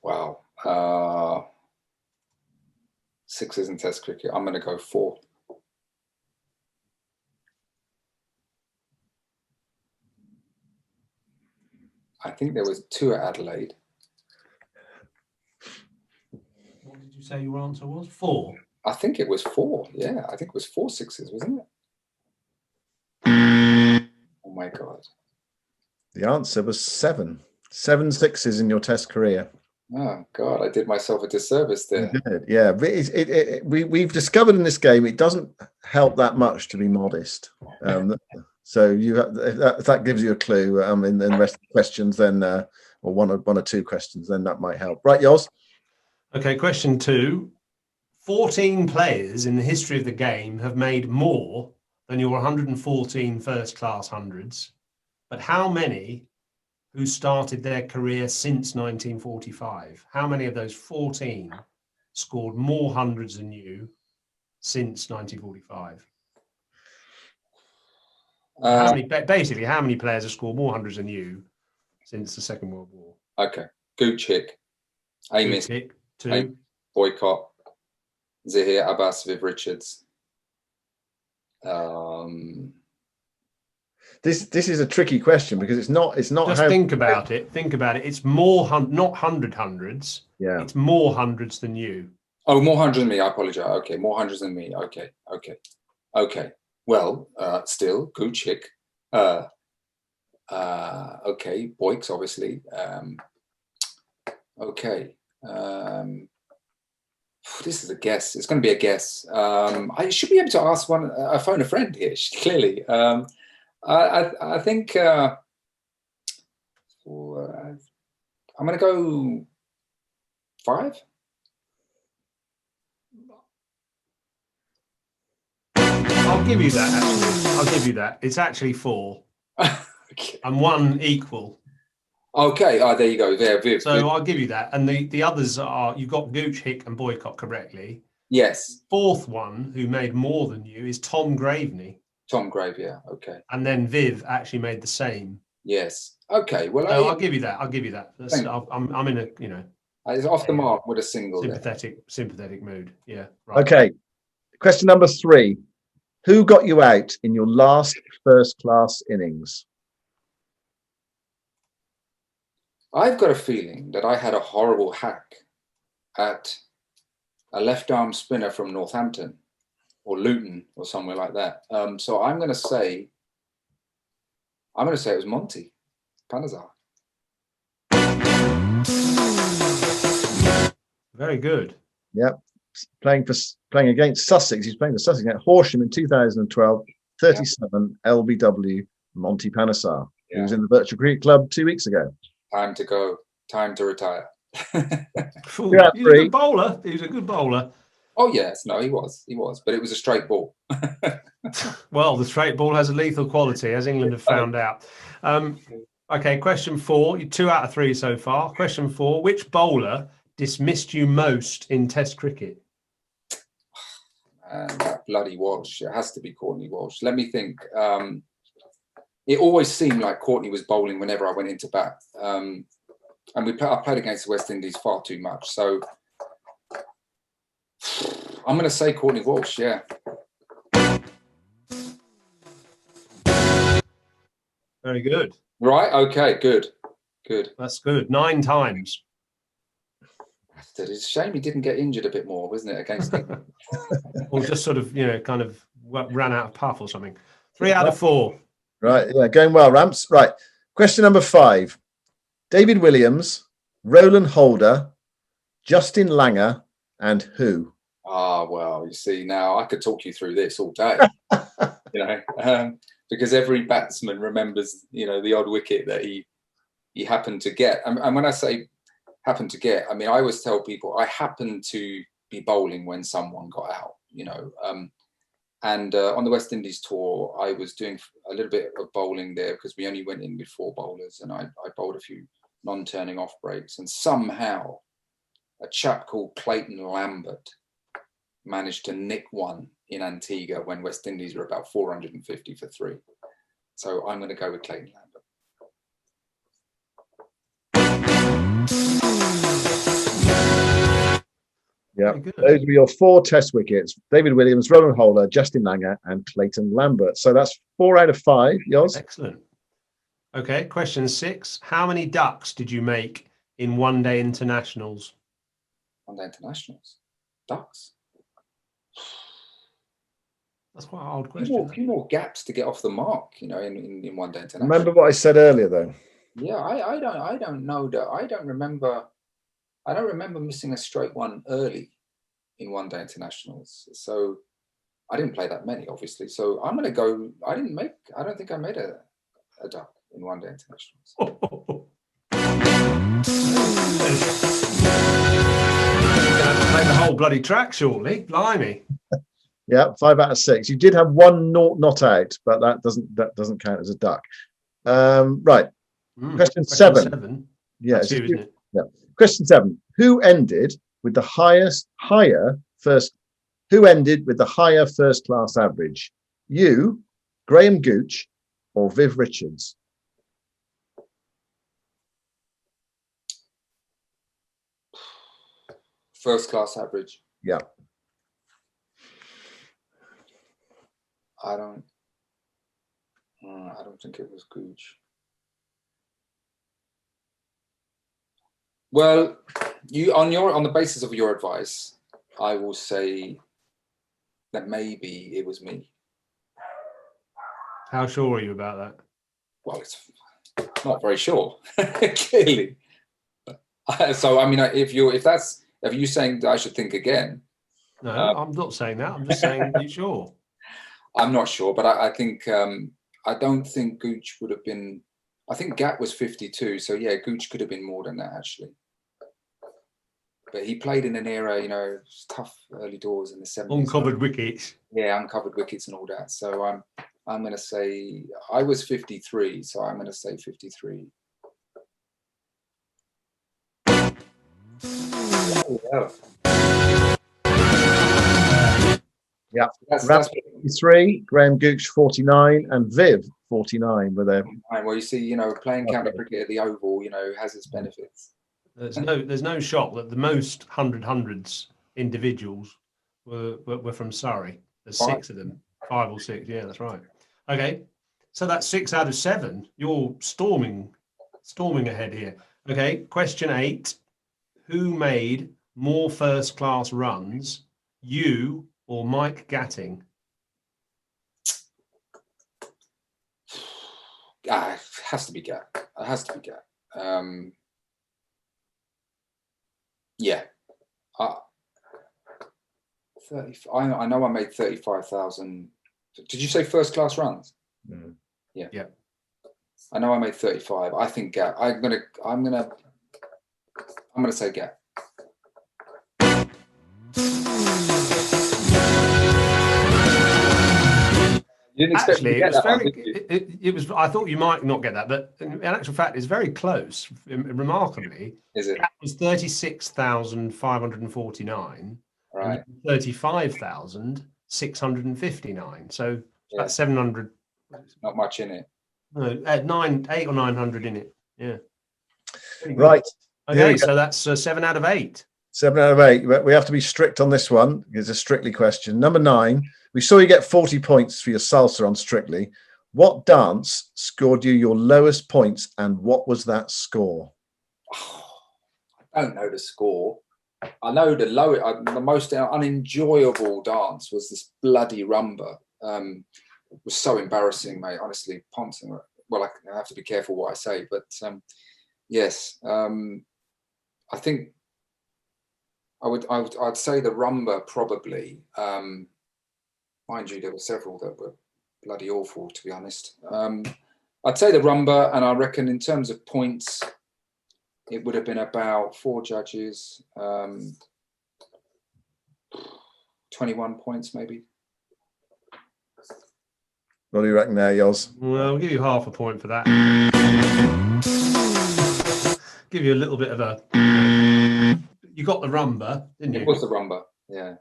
Wow. Sixes in Test cricket. I'm going to go 4. I think there was 2 at Adelaide. What did you say your answer was? 4? I think it was 4. Yeah, I think it was 4 sixes, wasn't it? Oh my God. The answer was 7. 7 sixes in your Test career. Oh God, I did myself a disservice there. You did, yeah. We've discovered in this game it doesn't help that much to be modest. So if that gives you a clue in the rest of the questions, then or one or two questions, then that might help. Right, Jos? Okay, question 2. 14 players in the history of the game have made more than your 114 first-class hundreds, but how many who started their career since 1945? How many of those 14 scored more hundreds than you since 1945? How many players have scored more hundreds than you since the Second World War? Okay. Goochik, Amos, 2, Boycott, Zahir Abbas, Viv Richards. This is a tricky question because it's not. Just think about it. Think about it. It's more not hundreds. Yeah. It's more hundreds than you. Oh, more hundreds than me. I apologize. Okay, more hundreds than me. Okay. Well, still Goochik. Okay, Boyks, obviously. Okay. This is a guess. It's going to be a guess. I should be able to ask phone a friend here. Clearly. I think I'm going to go 5. I'll give you that. Actually, I'll give you that. It's actually 4, okay. And 1 equal. Okay. Oh, there you go. There, Viv. So I'll give you that. And the others are, you got Gooch, Hick, and Boycott correctly. Yes. 4th one who made more than you is Tom Graveney. Tom Grave, yeah. Okay. And then Viv actually made the same. Yes. Okay. Well, I'll give you that. I'm in a it's off the mark with a single. Sympathetic mood. Yeah. Right. Okay. Question number 3. Who got you out in your last first-class innings? I've got a feeling that I had a horrible hack at a left arm spinner from Northampton or Luton or somewhere like that. So I'm going to say it was Monty Panesar. Very good. Yep. Playing against Sussex. He's playing for Sussex at Horsham in 2012. 37 LBW Monty Panesar. He was in the Virtual Cricket Club 2 weeks ago. Time to go. Time to retire. He's a good bowler. He was a good bowler. Oh yes, no, he was, but it was a straight ball. Well, the straight ball has a lethal quality, as England have found out. Okay, question 4. You're 2 out of 3 so far. Question 4: which bowler dismissed you most in Test cricket? And that bloody Walsh. It has to be Courtney Walsh. Let me think. It always seemed like Courtney was bowling whenever I went into bat. And I played against the West Indies far too much. So I'm going to say Courtney Walsh, yeah. Very good. Right, okay, good. That's good. 9 times. It's a shame he didn't get injured a bit more, wasn't it, against England? Or just sort of, kind of ran out of puff or something. 3 out of 4. Right, yeah, going well, Ramps. Right, question number 5. David Williams, Roland Holder, Justin Langer, and who? Well, you see, now I could talk you through this all day, because every batsman remembers, the odd wicket that he happened to get. And when I say happened to get, I mean, I always tell people I happened to be bowling when someone got out, And on the West Indies tour, I was doing a little bit of bowling there because we only went in with 4 bowlers, and I bowled a few non-turning off breaks. And somehow a chap called Clayton Lambert managed to nick one in Antigua when West Indies were about 450 for 3. So I'm going to go with Clayton Lambert. Yeah, those were your 4 Test wickets: David Williams, Roland Holder, Justin Langer, and Clayton Lambert. So that's 4 out of 5. Yours? Excellent. Okay, question 6. How many ducks did you make in one-day internationals? One-day internationals? Ducks? That's quite a hard question. A few more gaps to get off the mark, in one-day internationals. Remember what I said earlier, though. Yeah, I don't know that. I don't remember missing a straight one early in one-day internationals. So I didn't play that many, obviously. So I'm going to go. I don't think I made a duck in one-day internationals. Play the whole bloody track, surely. Blimey. Yeah, 5 out of 6. You did have 1 not out, but that doesn't count as a duck. Right. Question 7. Yeah, that's you, isn't it? Yeah. Question 7. Who ended with the higher first class average? You, Graham Gooch, or Viv Richards? First class average. Yeah. I don't think it was Gooch. Well, on the basis of your advice, I will say that maybe it was me. How sure are you about that? Well, it's not very sure, clearly. So, I mean, if you saying that I should think again? No, I'm not saying that. I'm just saying, are you sure? I'm not sure, but I think I don't think Gooch would have been. I think Gat was 52, so yeah, Gooch could have been more than that actually. But he played in an era, tough early doors in the 70s. Uncovered wickets. Yeah, uncovered wickets and all that. So I'm going to say I was 53, so I'm going to say 53. Oh, yeah. Yeah, that's 53, Graham Gooch 49, and Viv 49 with their. Well, you see, playing county cricket at the Oval, has its benefits. There's no shock that the most hundreds individuals were from Surrey. There's 6 of them, 5 or 6. Yeah, that's right. Okay, so that's 6 out of 7. You're storming ahead here. Okay, question 8. Who made more first-class runs, you or Mike Gatting? It has to be Gat. It has to be Gat. Yeah. 30, I know I made 35,000. Did you say first-class runs? Mm. Yeah. Yeah. I know I made 35. I think Gat. I'm gonna say Gat. You didn't expect me to get that one, did you? It was. I thought you might not get that, but in actual fact, it's very close. Remarkably, is it? That was 36,549. Right. 35,659. So Yeah. that's 700. Not much in it. No, 8 or 900 in it. Yeah. Right. Okay, so that's 7 out of 8. 7 out of 8. We have to be strict on this one. It's a Strictly question. Number 9. We saw you get 40 points for your salsa on Strictly. What dance scored you your lowest points, and what was that score? I don't know the score. I know the most unenjoyable dance was this bloody rumba. It was so embarrassing, mate. Honestly, Ponting. Well, I have to be careful what I say, but yes, I think I'd say the rumba probably. Mind you, there were several that were bloody awful, to be honest. I'd say the rumba, and I reckon in terms of points, it would have been about 4 judges, 21 points maybe. What do you reckon there, Yoz? Well, I'll give you half a point for that. Give you a little bit of a. You got the rumba, didn't you? It was the rumba, yeah.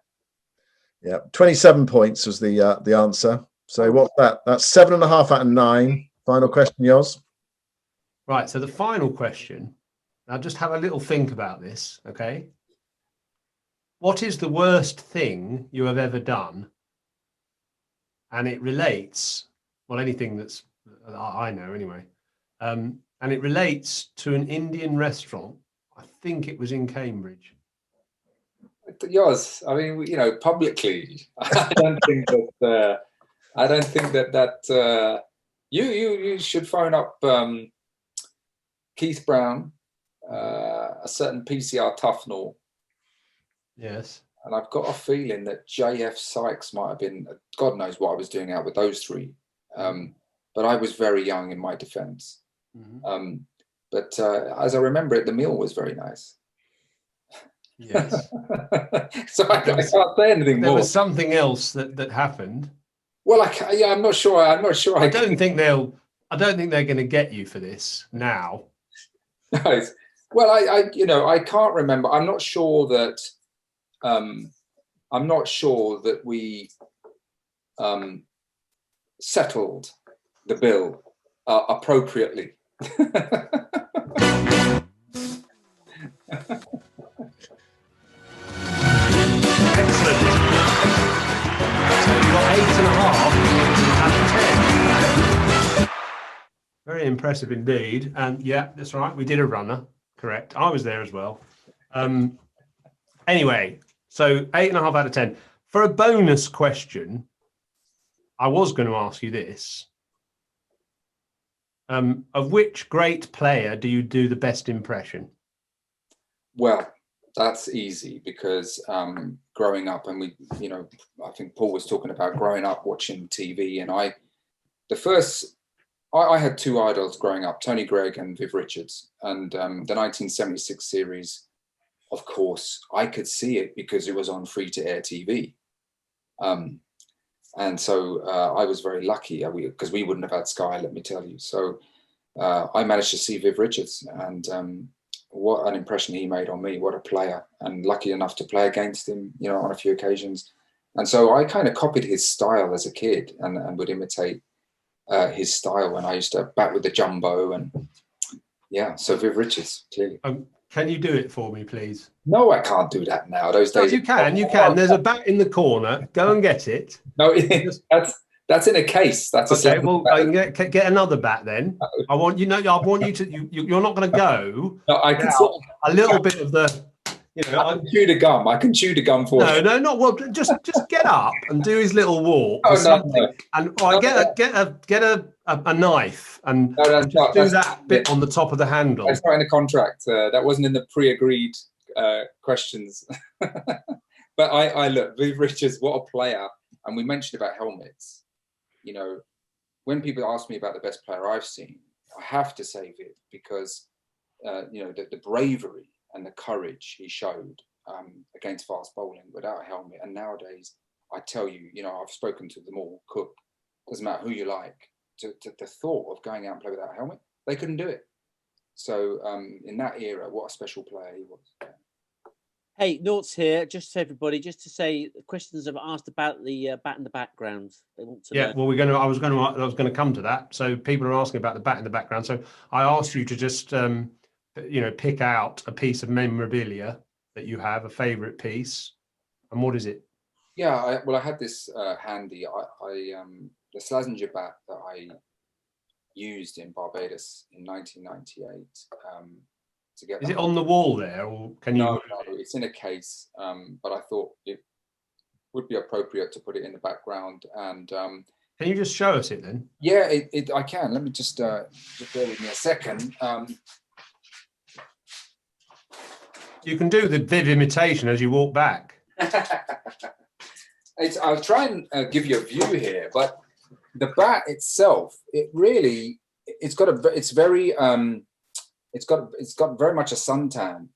Yeah, 27 points was the answer. So what's that? That's 7.5 out of 9. Final question, Yoz. Right. So the final question. Now, just have a little think about this, okay? What is the worst thing you have ever done? And it relates, well, anything that's I know anyway. And it relates to an Indian restaurant. I think it was in Cambridge. Yours, I mean, you know, publicly, I don't think that. I don't think that you should phone up Keith Brown, a certain PCR Tufnell. Yes. And I've got a feeling that JF Sykes might have been. God knows what I was doing out with those three. But I was very young in my defence. Mm-hmm. But as I remember it, the meal was very nice. Yes. So I can't say anything more. There was something else that happened. Well, I'm not sure. I'm not sure. I don't think they're going to get you for this now. Nice. Well, I can't remember. I'm not sure that. I'm not sure that we settled the bill appropriately. Excellent. So you got 8.5 out of 10. Very impressive indeed. And yeah, that's right. We did a runner. Correct. I was there as well. Anyway, so 8.5 out of 10. For a bonus question, I was going to ask you this. Of which great player do you do the best impression? Well, that's easy because growing up, and I think Paul was talking about growing up watching TV, and I had 2 idols growing up, Tony Greig and Viv Richards, and the 1976 series, of course, I could see it because it was on free-to-air TV. And so I was very lucky because we wouldn't have had Sky, let me tell you. So I managed to see Viv Richards, and what an impression he made on me. What a player, and lucky enough to play against him, on a few occasions. And so I kind of copied his style as a kid and would imitate his style when I used to bat with the jumbo. And yeah, so Viv Richards, clearly. Can you do it for me, please? No, I can't do that now. Those days. You can. There's a bat in the corner. Go and get it. No, That's in a case. That's okay. Well, I can get another bat then. I want you to. You're not going to go. No, I can a little bit of the. You know, I can chew the gum. I can chew the gum for you. No, not well. Just get up and do his little walk. And get a knife and just do that bit on the top of the handle. That's not in the contract. That wasn't in the pre-agreed questions. But I look, Viv Richards, what a player. And we mentioned about helmets. You know, when people ask me about the best player I've seen, I have to say Viv, because you know, the bravery and the courage he showed against fast bowling without a helmet. And nowadays, I tell you, you know, I've spoken to them all, Cook, doesn't matter who you like, the thought of going out and play without a helmet, they couldn't do it. So in that era, what a special player he was. Yeah. Hey, Notes here, just to everybody, just to say, questions have asked about the bat in the background. They want to know. Well, I was going to come to that. So people are asking about the bat in the background. So I asked you to just, you know, pick out a piece of memorabilia that you have, a favourite piece, and what is it? Yeah, I had this handy. The Slazenger bat that I used in Barbados in 1998. To get. Is it on the wall there, or can you? No, it's in a case. But I thought it would be appropriate to put it in the background. And can you just show us it then? Yeah, I can. Let me just bear with me a second. You can do the Viv imitation as you walk back. I'll try and give you a view here, but the bat itself, it's very much a suntan.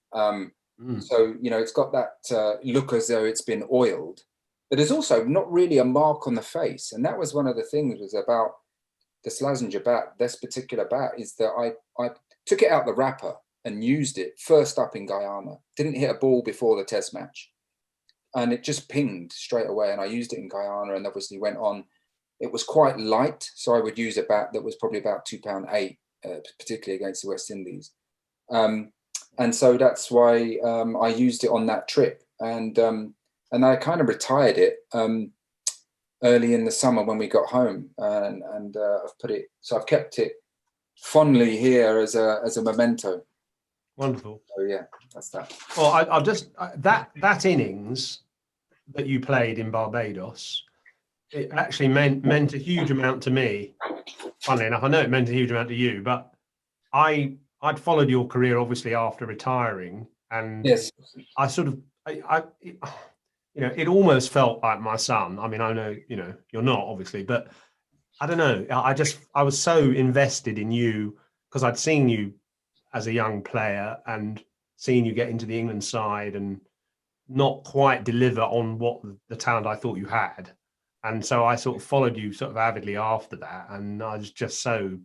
So, you know, it's got that look as though it's been oiled, but there's also not really a mark on the face. And that was one of the things was about the Slazenger bat, this particular bat, is that I took it out the wrapper and used it first up in Guyana. Didn't hit a ball before the test match. And it just pinged straight away. And I used it in Guyana and obviously went on. It was quite light. So I would use a bat that was probably about 2.8 pounds, particularly against the West Indies. And so that's why I used it on that trip. And I kind of retired it early in the summer when we got home. And I've kept it fondly here as a memento. Wonderful. So yeah, that's that. Well, I'll just that innings that you played in Barbados, it actually meant a huge amount to me. Funnily enough, I know it meant a huge amount to you, but I'd followed your career obviously after retiring, and yes, I sort of you know, it almost felt like my son. I mean, I know, you know, you're not obviously, but I don't know. I was so invested in you because I'd seen you as a young player and seen you get into the England side and not quite deliver on what the talent I thought you had. And so I sort of followed you sort of avidly after that. And I was just so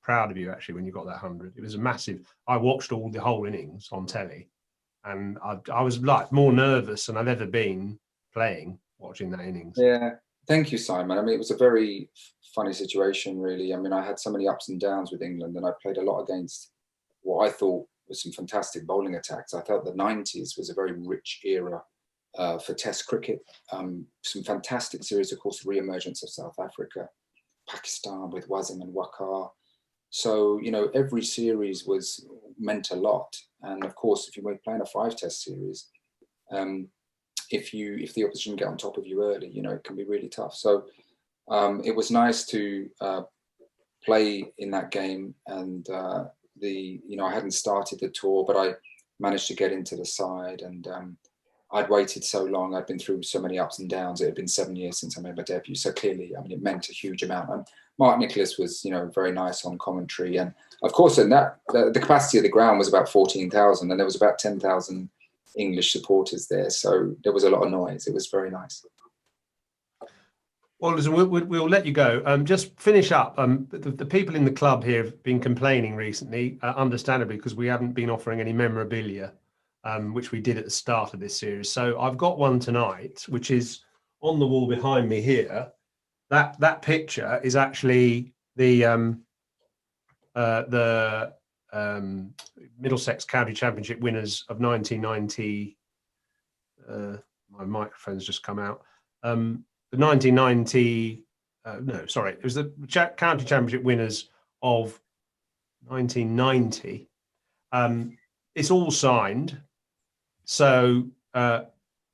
proud of you actually when you got that 100. It was a massive, I watched the whole innings on telly, and I was like more nervous than I've ever been playing, watching that innings. Yeah. Thank you, Simon. I mean, it was a very funny situation, really. I mean, I had so many ups and downs with England, and I played a lot against what I thought was some fantastic bowling attacks. I felt the 90s was a very rich era for Test cricket. Some fantastic series, of course, the re-emergence of South Africa, Pakistan with Wasim and Waqar. So, you know, every series meant a lot. And of course, if you were playing a 5-test series, if the opposition get on top of you early, you know, it can be really tough. So it was nice to play in that game. And you know, I hadn't started the tour, but I managed to get into the side. And I'd waited so long. I'd been through so many ups and downs. It had been 7 years since I made my debut. So clearly, I mean, it meant a huge amount. And Mark Nicholas was, you know, very nice on commentary. And of course, in that, the capacity of the ground was about 14,000, and there was about 10,000 English supporters there. So there was a lot of noise. It was very nice. Well, listen, we'll let you go. Just finish up. The people in the club here have been complaining recently, understandably, because we haven't been offering any memorabilia, which we did at the start of this series. So I've got one tonight, which is on the wall behind me here. That picture is actually the Middlesex County Championship winners of 1990. My microphone's just come out. The 1990 no, sorry, it was the county championship winners of 1990. It's all signed, so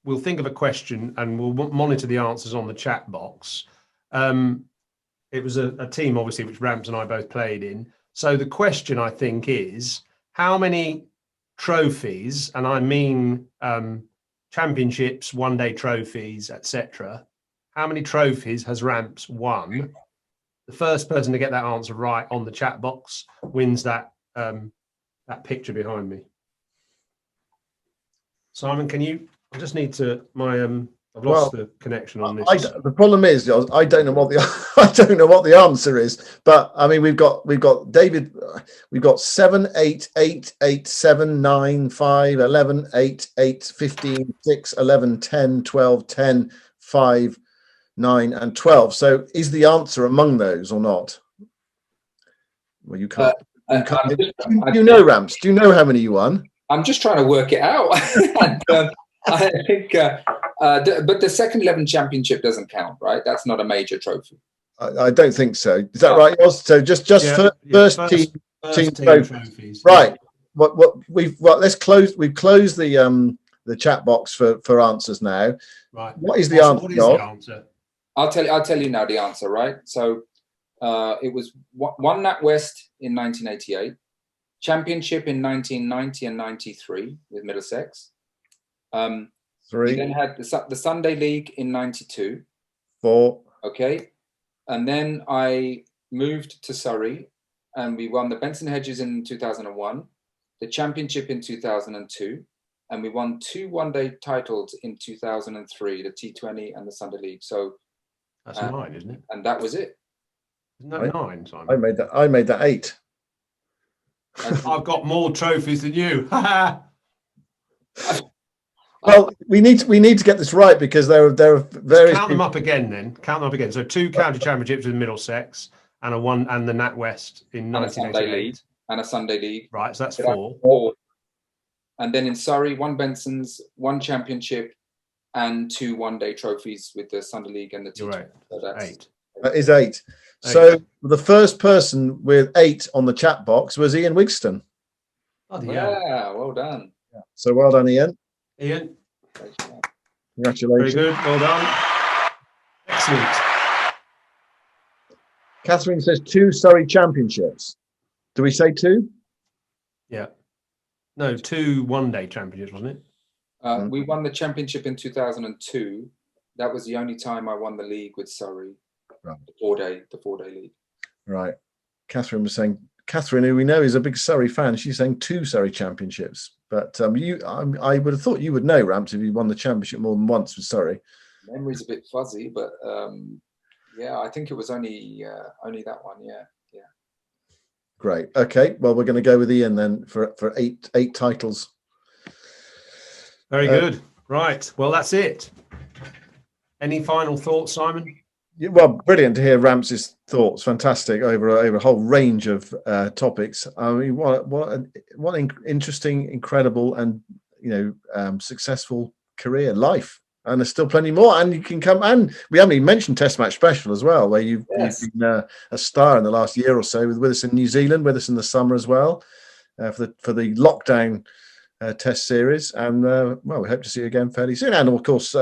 we'll think of a question and we'll monitor the answers on the chat box. It was a team, obviously, which Ramps and I both played in. So the question, I think, is how many trophies, and I mean championships, one-day trophies, etc. How many trophies has Ramps won? The first person to get that answer right on the chat box wins that that picture behind me. Simon, can you? I just need to I've lost the connection on this. The problem is I don't know what the answer is. But I mean, we've got David. We've got 7, 8, 8, 8, 7, 9, 5, 11, 8, 8, 15, 6, 11, 10, 12, 10, 5, 9, and 12. So is the answer among those or not? Well, you can't. Do you know, Ramps? Do you know how many you won? I'm just trying to work it out. And, I think, but the second 11 championship doesn't count, right? That's not a major trophy. I don't think so. Is that right, Oz? So just first team trophies. Right. Let's close. We've closed the chat box for answers now. Right. What is the answer? What is the answer? I'll tell you now the answer. Right. So it was one NatWest in 1988, championship in 1990 and 93 with Middlesex. 3. We then had the Sunday League in 92. 4. Okay. And then I moved to Surrey and we won the Benson Hedges in 2001, the championship in 2002, and we won 2 one-day titles in 2003, the T20 and the Sunday League. So that's 9, isn't it? And that was it. Isn't that 9, Simon? I made that 8. I've got more trophies than you. Well, we need to get this right because there are various. Count them up again, then. Count them up again. So 2 county championships with Middlesex and the NatWest in 1988. And a Sunday League. Right, so that's 4. 4. And then in Surrey, 1 Benson's, 1 championship, and 2 one-day trophies with the Sunday League and the T20. Right. So that's 8. That is 8. So the first person with 8 on the chat box was Ian Wigston. Oh, yeah, well done. Yeah. So well done, Ian. Ian. Congratulations. Very good. Well done. Excellent. Catherine says 2 Surrey championships. Do we say 2? Yeah. No, 2 one-day championships, wasn't it? We won the championship in 2002. That was the only time I won the league with Surrey. Right. The 4-day league. Right. Catherine was saying, Catherine, who we know is a big Surrey fan, she's saying 2 Surrey championships. But I would have thought you would know, Ramps, if you won the championship more than once with Surrey. Memory's a bit fuzzy, but yeah, I think it was only that one. Yeah. Great. Okay. Well, we're going to go with Ian then for 8 titles. Very good. Right. Well, that's it. Any final thoughts, Simon? Yeah, well, brilliant to hear Ramps' thoughts. Fantastic over a whole range of topics. I mean, what an interesting, incredible, and successful career life. And there's still plenty more. And you can come, and we haven't even mentioned Test Match Special as well, where you've been a star in the last year or so with us in New Zealand, with us in the summer as well, for the lockdown Test series. And well, we hope to see you again fairly soon. And of course,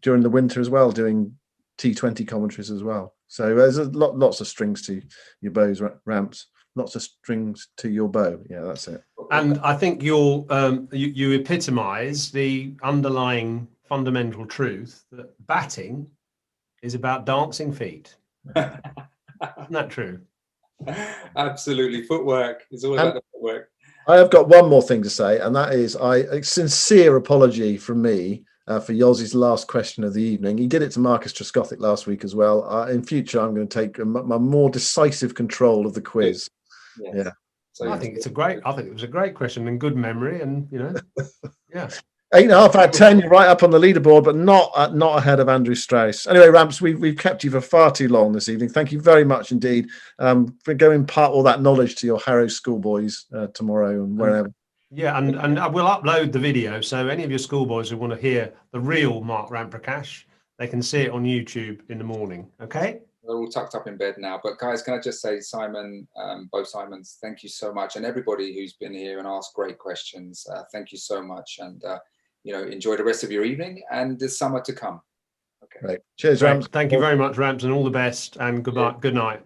during the winter as well, doing T20 commentaries as well. So there's lots of strings to your bows, Ramps. Lots of strings to your bow. Yeah, that's it. And I think you epitomise the underlying fundamental truth that batting is about dancing feet. Isn't that true? Absolutely. Footwork is all about the footwork. I have got one more thing to say, and that is a sincere apology from me for Yozzie's last question of the evening. He did it to Marcus Trescothick last week as well. In future, I'm going to take my more decisive control of the quiz. Yes. Yeah. So I think it was a great question and good memory, and yeah. 8.5 out of 10. You're right up on the leaderboard, but not ahead of Andrew Strauss. Anyway, Ramps, we've kept you for far too long this evening. Thank you very much indeed for going impart all that knowledge to your Harrow schoolboys tomorrow and wherever. Yeah, and we'll upload the video, so any of your schoolboys who want to hear the real Mark Ramprakash, they can see it on YouTube in the morning. Okay. They're all tucked up in bed now. But guys, can I just say, Simon, both Simons, thank you so much, and everybody who's been here and asked great questions. Thank you so much, and enjoy the rest of your evening and the summer to come. Okay. Great. Cheers, Rams. Thank you very much, Rams, and all the best. And goodbye. Good night.